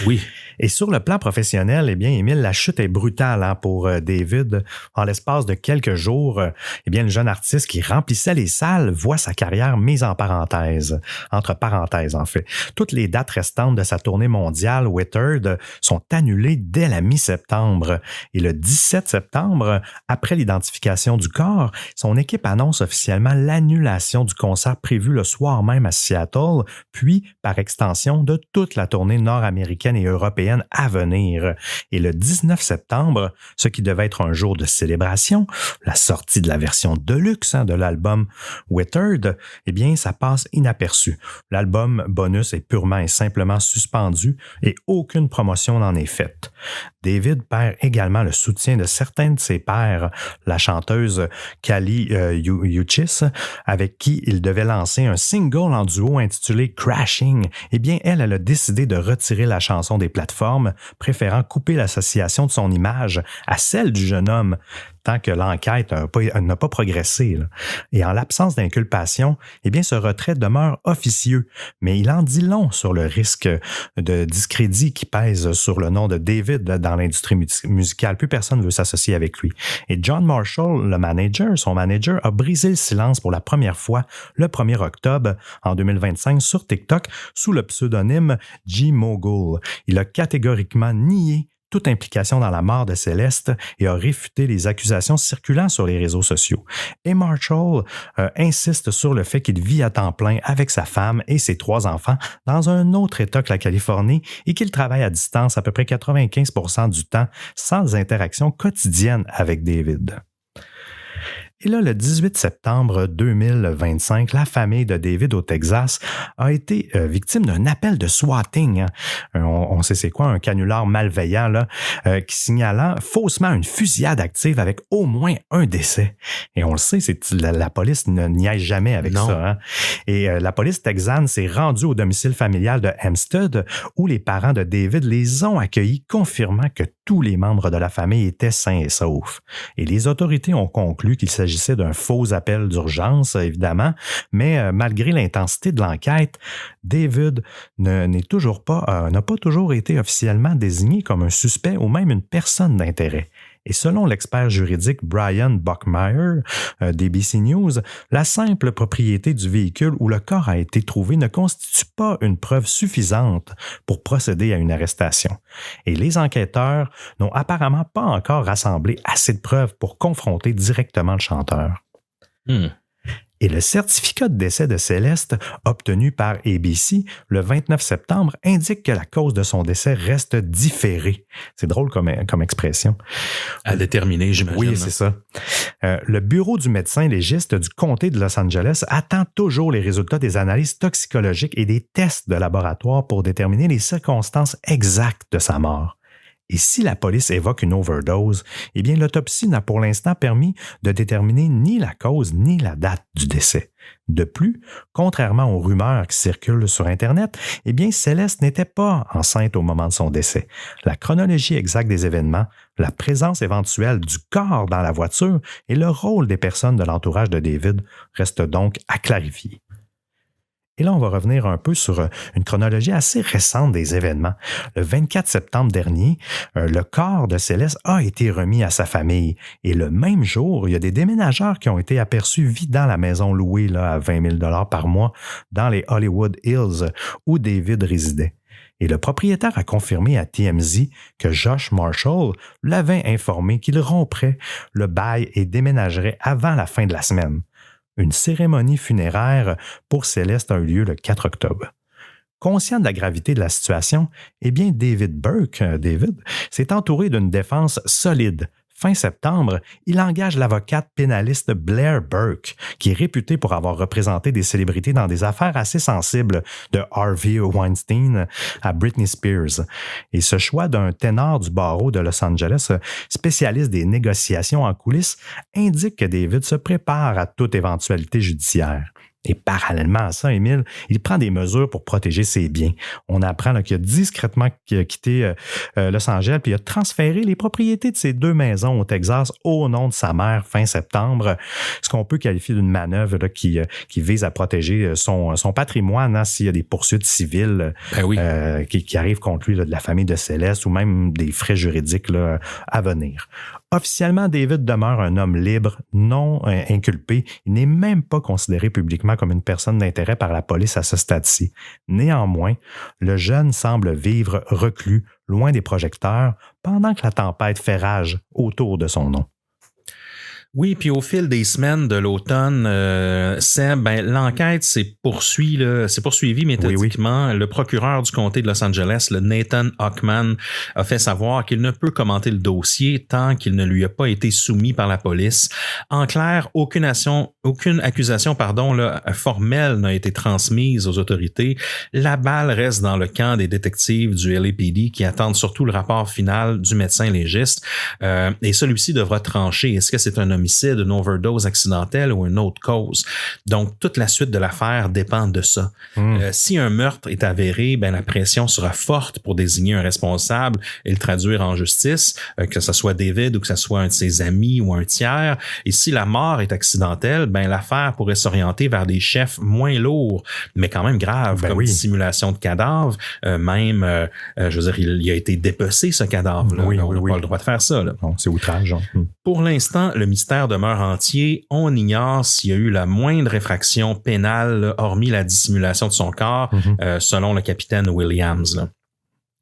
Oui. Et sur le plan professionnel, eh bien, Émile, la chute est brutale pour David. En l'espace de quelques jours, eh bien, le jeune artiste qui remplissait les salles voit sa carrière mise en parenthèse. Entre parenthèses, en fait. Toutes les dates restantes de sa tournée mondiale Withered sont annulées dès la mi-septembre. Et le 17 septembre, après l'identification du corps, son équipe annonce officiellement l'annulation du concert prévu le soir même à Seattle, puis, par extension, de toute la tournée nord-américaine et européenne à venir. Et le 19 septembre, ce qui devait être un jour de célébration, la sortie de la version deluxe de l'album Withered, eh bien, ça passe inaperçu. L'album bonus est purement et simplement suspendu et aucune promotion n'en est faite. David perd également le soutien de certains de ses pairs, la chanteuse Kali Uchis, avec qui il devait lancer un single en duo intitulé Crashing. Eh bien, elle a décidé de retirer la chanson des plateformes, préférant couper l'association de son image à celle du jeune homme, tant que l'enquête n'a pas progressé. Là. Et en l'absence d'inculpation, eh bien, ce retrait demeure officieux, mais il en dit long sur le risque de discrédit qui pèse sur le nom de David dans l'industrie musicale. Plus personne ne veut s'associer avec lui. Et John Marshall, son manager, a brisé le silence pour la première fois le 1er octobre en 2025 sur TikTok sous le pseudonyme G-Mogul. Il a catégoriquement nié toute implication dans la mort de Céleste et a réfuté les accusations circulant sur les réseaux sociaux. Et Marshall insiste sur le fait qu'il vit à temps plein avec sa femme et ses 3 enfants dans un autre État que la Californie et qu'il travaille à distance à peu près 95% du temps sans interaction quotidienne avec David. Et là, le 18 septembre 2025, la famille de David au Texas a été victime d'un appel de swatting. On sait c'est quoi, un canular malveillant là, qui signalant faussement une fusillade active avec au moins un décès. Et on le sait, la police ne niaise jamais avec ça. Hein? Et la police texane s'est rendue au domicile familial de Hempstead où les parents de David les ont accueillis, confirmant que tous les membres de la famille étaient sains et saufs. Et les autorités ont conclu qu'il s'agissait d'un faux appel d'urgence, évidemment, mais malgré l'intensité de l'enquête, David n'a pas toujours été officiellement désigné comme un suspect ou même une personne d'intérêt. Et selon l'expert juridique Brian Buckmeyer d'ABC News, la simple propriété du véhicule où le corps a été trouvé ne constitue pas une preuve suffisante pour procéder à une arrestation. Et les enquêteurs n'ont apparemment pas encore rassemblé assez de preuves pour confronter directement le chanteur. Et le certificat de décès de Céleste, obtenu par ABC le 29 septembre, indique que la cause de son décès reste différée. C'est drôle comme expression. À déterminer, j'imagine. Oui, c'est ça. Le bureau du médecin légiste du comté de Los Angeles attend toujours les résultats des analyses toxicologiques et des tests de laboratoire pour déterminer les circonstances exactes de sa mort. Et si la police évoque une overdose, eh bien l'autopsie n'a pour l'instant permis de déterminer ni la cause ni la date du décès. De plus, contrairement aux rumeurs qui circulent sur Internet, eh bien Céleste n'était pas enceinte au moment de son décès. La chronologie exacte des événements, la présence éventuelle du corps dans la voiture et le rôle des personnes de l'entourage de David restent donc à clarifier. Et là, on va revenir un peu sur une chronologie assez récente des événements. Le 24 septembre dernier, le corps de Céleste a été remis à sa famille. Et le même jour, il y a des déménageurs qui ont été aperçus vidant la maison louée là, à 20 000 $ par mois dans les Hollywood Hills où David résidait. Et le propriétaire a confirmé à TMZ que Josh Marshall l'avait informé qu'il romprait le bail et déménagerait avant la fin de la semaine. Une cérémonie funéraire pour Céleste a eu lieu le 4 octobre. Conscient de la gravité de la situation, David Burke, s'est entouré d'une défense solide. Fin septembre, il engage l'avocate pénaliste Blair Burke, qui est réputée pour avoir représenté des célébrités dans des affaires assez sensibles, de Harvey Weinstein à Britney Spears. Et ce choix d'un ténor du barreau de Los Angeles, spécialiste des négociations en coulisses, indique que David se prépare à toute éventualité judiciaire. Et parallèlement à ça, Émile, il prend des mesures pour protéger ses biens. On apprend qu'il a discrètement quitté Los Angeles puis il a transféré les propriétés de ses 2 maisons au Texas au nom de sa mère fin septembre, ce qu'on peut qualifier d'une manœuvre là, qui vise à protéger son patrimoine s'il y a des poursuites civiles qui arrivent contre lui là, de la famille de Céleste ou même des frais juridiques là, à venir. Officiellement, David demeure un homme libre, non inculpé. Il n'est même pas considéré publiquement comme une personne d'intérêt par la police à ce stade-ci. Néanmoins, le jeune semble vivre reclus, loin des projecteurs, pendant que la tempête fait rage autour de son nom. Oui, puis au fil des semaines de l'automne, l'enquête s'est poursuivie méthodiquement. Oui. Le procureur du comté de Los Angeles, le Nathan Hochman, a fait savoir qu'il ne peut commenter le dossier tant qu'il ne lui a pas été soumis par la police. En clair, aucune accusation formelle n'a été transmise aux autorités. La balle reste dans le camp des détectives du LAPD qui attendent surtout le rapport final du médecin légiste. Et celui-ci devra trancher. Est-ce que c'est un homicide, une overdose accidentelle ou une autre cause. Donc, toute la suite de l'affaire dépend de ça. Si un meurtre est avéré, la pression sera forte pour désigner un responsable et le traduire en justice, que ce soit David ou que ce soit un de ses amis ou un tiers. Et si la mort est accidentelle, l'affaire pourrait s'orienter vers des chefs moins lourds, mais quand même graves, dissimulation de cadavre. Il a été dépecé, ce cadavre-là. On n'a pas le droit de faire ça. Là. Non, c'est outrage. Pour l'instant, le mystère demeure entier. On ignore s'il y a eu la moindre infraction pénale, hormis la dissimulation de son corps, selon le capitaine Williams. Là.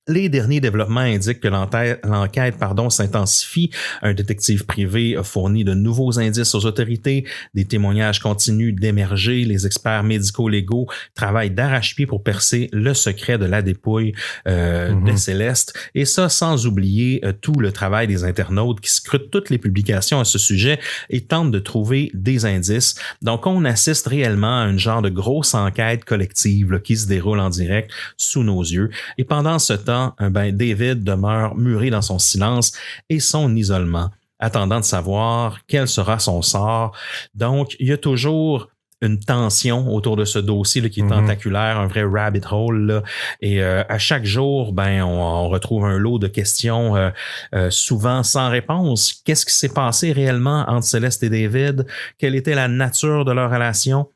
Les derniers développements indiquent que l'enquête s'intensifie. Un détective privé a fourni de nouveaux indices aux autorités. Des témoignages continuent d'émerger. Les experts médico-légaux travaillent d'arrache-pied pour percer le secret de la dépouille de Céleste. Et ça, sans oublier tout le travail des internautes qui scrutent toutes les publications à ce sujet et tentent de trouver des indices. Donc, on assiste réellement à une genre de grosse enquête collective qui se déroule en direct sous nos yeux. Et pendant ce temps, David demeure muré dans son silence et son isolement, attendant de savoir quel sera son sort. Donc, il y a toujours une tension autour de ce dossier là, qui est tentaculaire, un vrai rabbit hole. Là. Et à chaque jour, on retrouve un lot de questions souvent sans réponse. Qu'est-ce qui s'est passé réellement entre Céleste et David? Quelle était la nature de leur relation?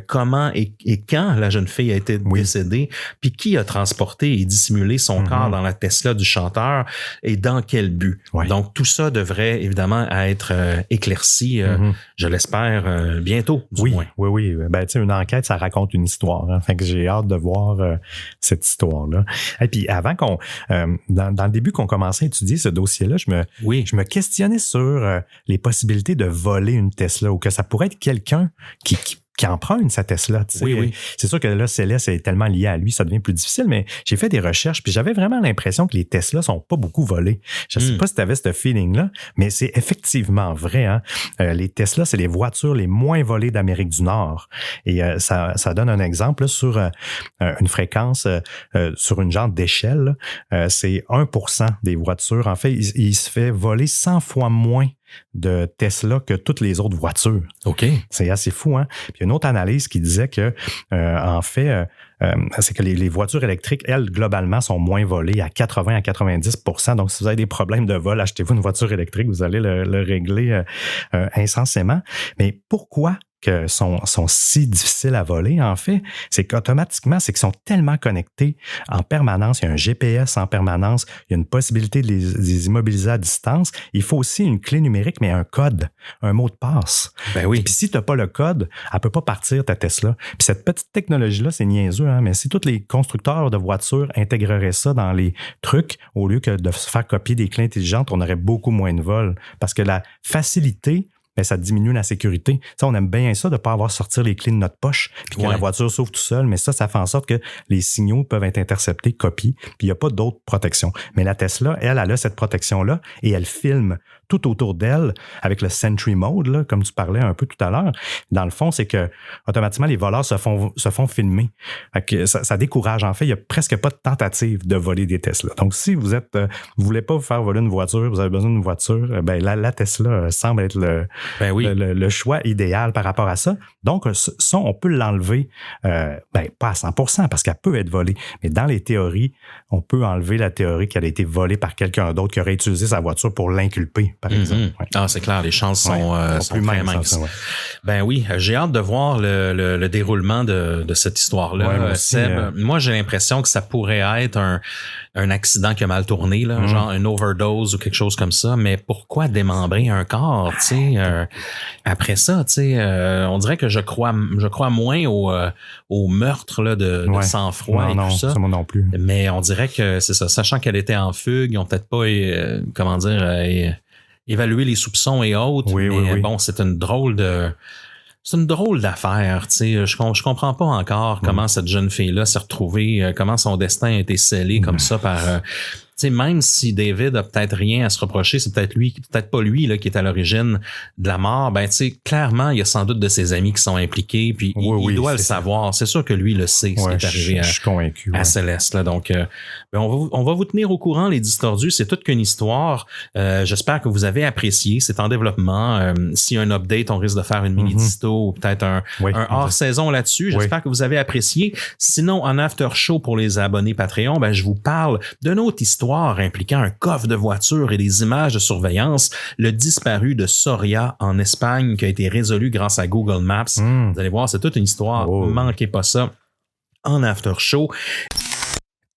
Comment et quand la jeune fille a été décédée, puis qui a transporté et dissimulé son corps dans la Tesla du chanteur et dans quel but. Donc, tout ça devrait évidemment être éclairci, je l'espère, bientôt, du moins. Oui. Une enquête, ça raconte une histoire. Hein. Fait que j'ai hâte de voir cette histoire-là. Et puis, avant qu'on... dans le début qu'on commençait à étudier ce dossier-là, je me questionnais sur les possibilités de voler une Tesla ou que ça pourrait être quelqu'un qui emprunte sa Tesla. Tu sais. Oui. C'est sûr que là, Céleste est tellement lié à lui, ça devient plus difficile, mais j'ai fait des recherches puis j'avais vraiment l'impression que les Tesla sont pas beaucoup volés. Je sais pas si tu avais ce feeling-là, mais c'est effectivement vrai. Hein? Les Tesla, c'est les voitures les moins volées d'Amérique du Nord. Et ça donne un exemple là, sur une fréquence, sur une genre d'échelle. C'est 1% des voitures. En fait, il se fait voler 100 fois moins de Tesla que toutes les autres voitures. OK. C'est assez fou, hein? Puis il y a une autre analyse qui disait que, c'est que les voitures électriques, elles, globalement, sont moins volées à 80 à 90%. Donc, si vous avez des problèmes de vol, achetez-vous une voiture électrique, vous allez le régler incessamment. Mais pourquoi sont si difficiles à voler, en fait, c'est qu'automatiquement, c'est qu'ils sont tellement connectés en permanence. Il y a un GPS en permanence. Il y a une possibilité de les immobiliser à distance. Il faut aussi une clé numérique, mais un code, un mot de passe. Ben oui. Puis si tu n'as pas le code, elle ne peut pas partir, ta Tesla. Puis cette petite technologie-là, c'est niaiseux, hein, mais si tous les constructeurs de voitures intégreraient ça dans les trucs, au lieu que de se faire copier des clés intelligentes, on aurait beaucoup moins de vols. Parce que la facilité, mais ça diminue la sécurité. Ça, on aime bien ça de ne pas avoir sortir les clés de notre poche puis que la voiture s'ouvre tout seul, mais ça fait en sorte que les signaux peuvent être interceptés, copiés, puis il n'y a pas d'autre protection. Mais la Tesla, elle a cette protection-là et elle filme tout autour d'elle avec le Sentry Mode, là, comme tu parlais un peu tout à l'heure. Dans le fond, c'est que automatiquement, les voleurs se font filmer. Fait que ça décourage. En fait, il n'y a presque pas de tentative de voler des Tesla. Donc, si vous voulez pas vous faire voler une voiture, vous avez besoin d'une voiture, ben la Tesla semble être le choix idéal par rapport à ça. Donc, ça, on peut l'enlever, pas à 100% parce qu'elle peut être volée, mais dans les théories, on peut enlever la théorie qu'elle a été volée par quelqu'un d'autre qui aurait utilisé sa voiture pour l'inculper, par exemple. Ouais. Ah, c'est clair, les chances sont très minces. Ben oui, j'ai hâte de voir le déroulement de cette histoire-là. Seb, moi, j'ai l'impression que ça pourrait être un accident qui a mal tourné, là, genre une overdose ou quelque chose comme ça, mais pourquoi démembrer un corps, tu sais, après ça, tu sais, on dirait que je crois moins au meurtre là, de sang-froid et tout ça. Non, ça moi non plus. Mais on dirait que c'est ça, sachant qu'elle était en fugue, ils n'ont peut-être pas, évalué les soupçons et autres, bon, c'est une drôle d'affaire, tu sais. Je comprends pas encore comment cette jeune fille-là s'est retrouvée, comment son destin a été scellé comme ça par... tu sais, même si David a peut-être rien à se reprocher, c'est peut-être pas lui là qui est à l'origine de la mort, ben tu sais, clairement, il y a sans doute de ses amis qui sont impliqués, puis il doit le savoir. C'est sûr que lui le sait, ce qui est arrivé à Céleste. Là. Donc, on va vous tenir au courant, les Distordus. C'est toute qu'une histoire. J'espère que vous avez apprécié. C'est en développement. S'il y a un update, on risque de faire une mini-disto ou peut-être un hors-saison là-dessus. J'espère que vous avez apprécié. Sinon, en after-show pour les abonnés Patreon, ben je vous parle d'une autre histoire impliquant un coffre de voiture et des images de surveillance, le disparu de Soria en Espagne qui a été résolu grâce à Google Maps. Vous allez voir, c'est toute une histoire. Manquez pas ça en after show.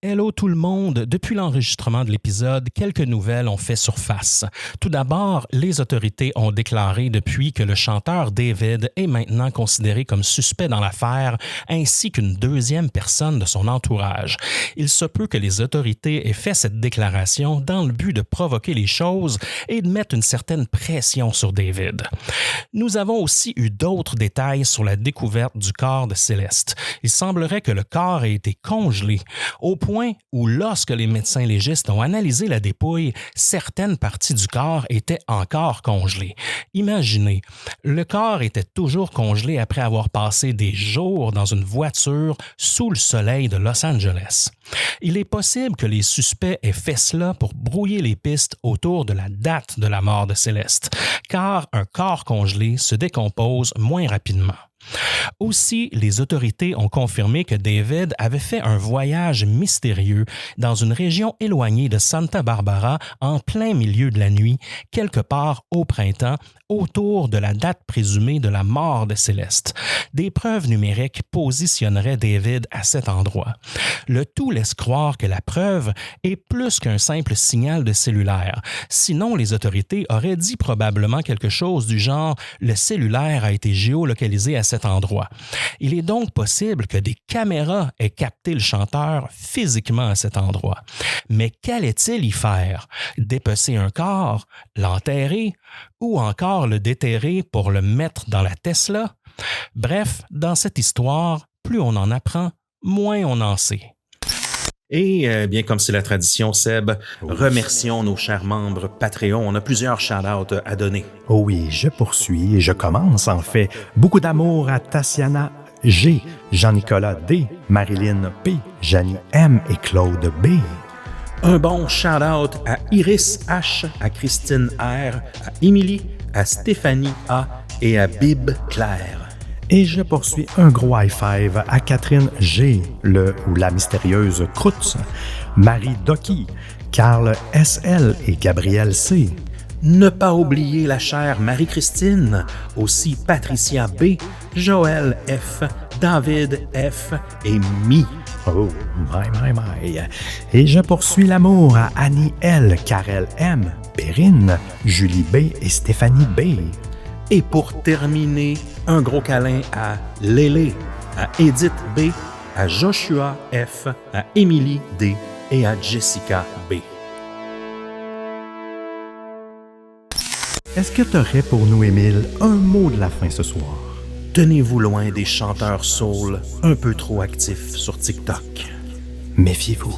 Hello tout le monde! Depuis l'enregistrement de l'épisode, quelques nouvelles ont fait surface. Tout d'abord, les autorités ont déclaré depuis que le chanteur David est maintenant considéré comme suspect dans l'affaire, ainsi qu'une deuxième personne de son entourage. Il se peut que les autorités aient fait cette déclaration dans le but de provoquer les choses et de mettre une certaine pression sur David. Nous avons aussi eu d'autres détails sur la découverte du corps de Céleste. Il semblerait que le corps ait été congelé, au point où lorsque les médecins légistes ont analysé la dépouille, certaines parties du corps étaient encore congelées. Imaginez, le corps était toujours congelé après avoir passé des jours dans une voiture sous le soleil de Los Angeles. Il est possible que les suspects aient fait cela pour brouiller les pistes autour de la date de la mort de Céleste, car un corps congelé se décompose moins rapidement. Aussi, les autorités ont confirmé que David avait fait un voyage mystérieux dans une région éloignée de Santa Barbara en plein milieu de la nuit, quelque part au printemps, autour de la date présumée de la mort de Céleste. Des preuves numériques positionneraient David à cet endroit. Le tout laisse croire que la preuve est plus qu'un simple signal de cellulaire. Sinon, les autorités auraient dit probablement quelque chose du genre « le cellulaire a été géolocalisé à cet endroit ». Il est donc possible que des caméras aient capté le chanteur physiquement à cet endroit. Mais qu'allait-il y faire? Dépecer un corps? L'enterrer? Ou encore le déterrer pour le mettre dans la Tesla? Bref, dans cette histoire, plus on en apprend, moins on en sait. Et bien comme c'est la tradition, Seb, remercions nos chers membres Patreon. On a plusieurs shout-outs à donner. Oh oui, je poursuis et je commence en fait. Beaucoup d'amour à Tatiana G, Jean-Nicolas D, Marilyn P, Janie M et Claude B. Un bon shout-out à Iris H, à Christine R, à Émilie, à Stéphanie A et à Bib Claire. Et je poursuis un gros high-five à Catherine G, le ou la mystérieuse Croutz, Marie Docky, Carl SL et Gabriel C, Ne pas oublier la chère Marie-Christine, aussi Patricia B, Joël F, David F et Mi. Oh, my. Et je poursuis l'amour à Annie L, Karel M, Perrine, Julie B et Stéphanie B. Et pour terminer, un gros câlin à Lélé, à Edith B, à Joshua F, à Émilie D et à Jessica B. Est-ce que tu aurais pour nous, Émile, un mot de la fin ce soir? Tenez-vous loin des chanteurs soul un peu trop actifs sur TikTok. Méfiez-vous.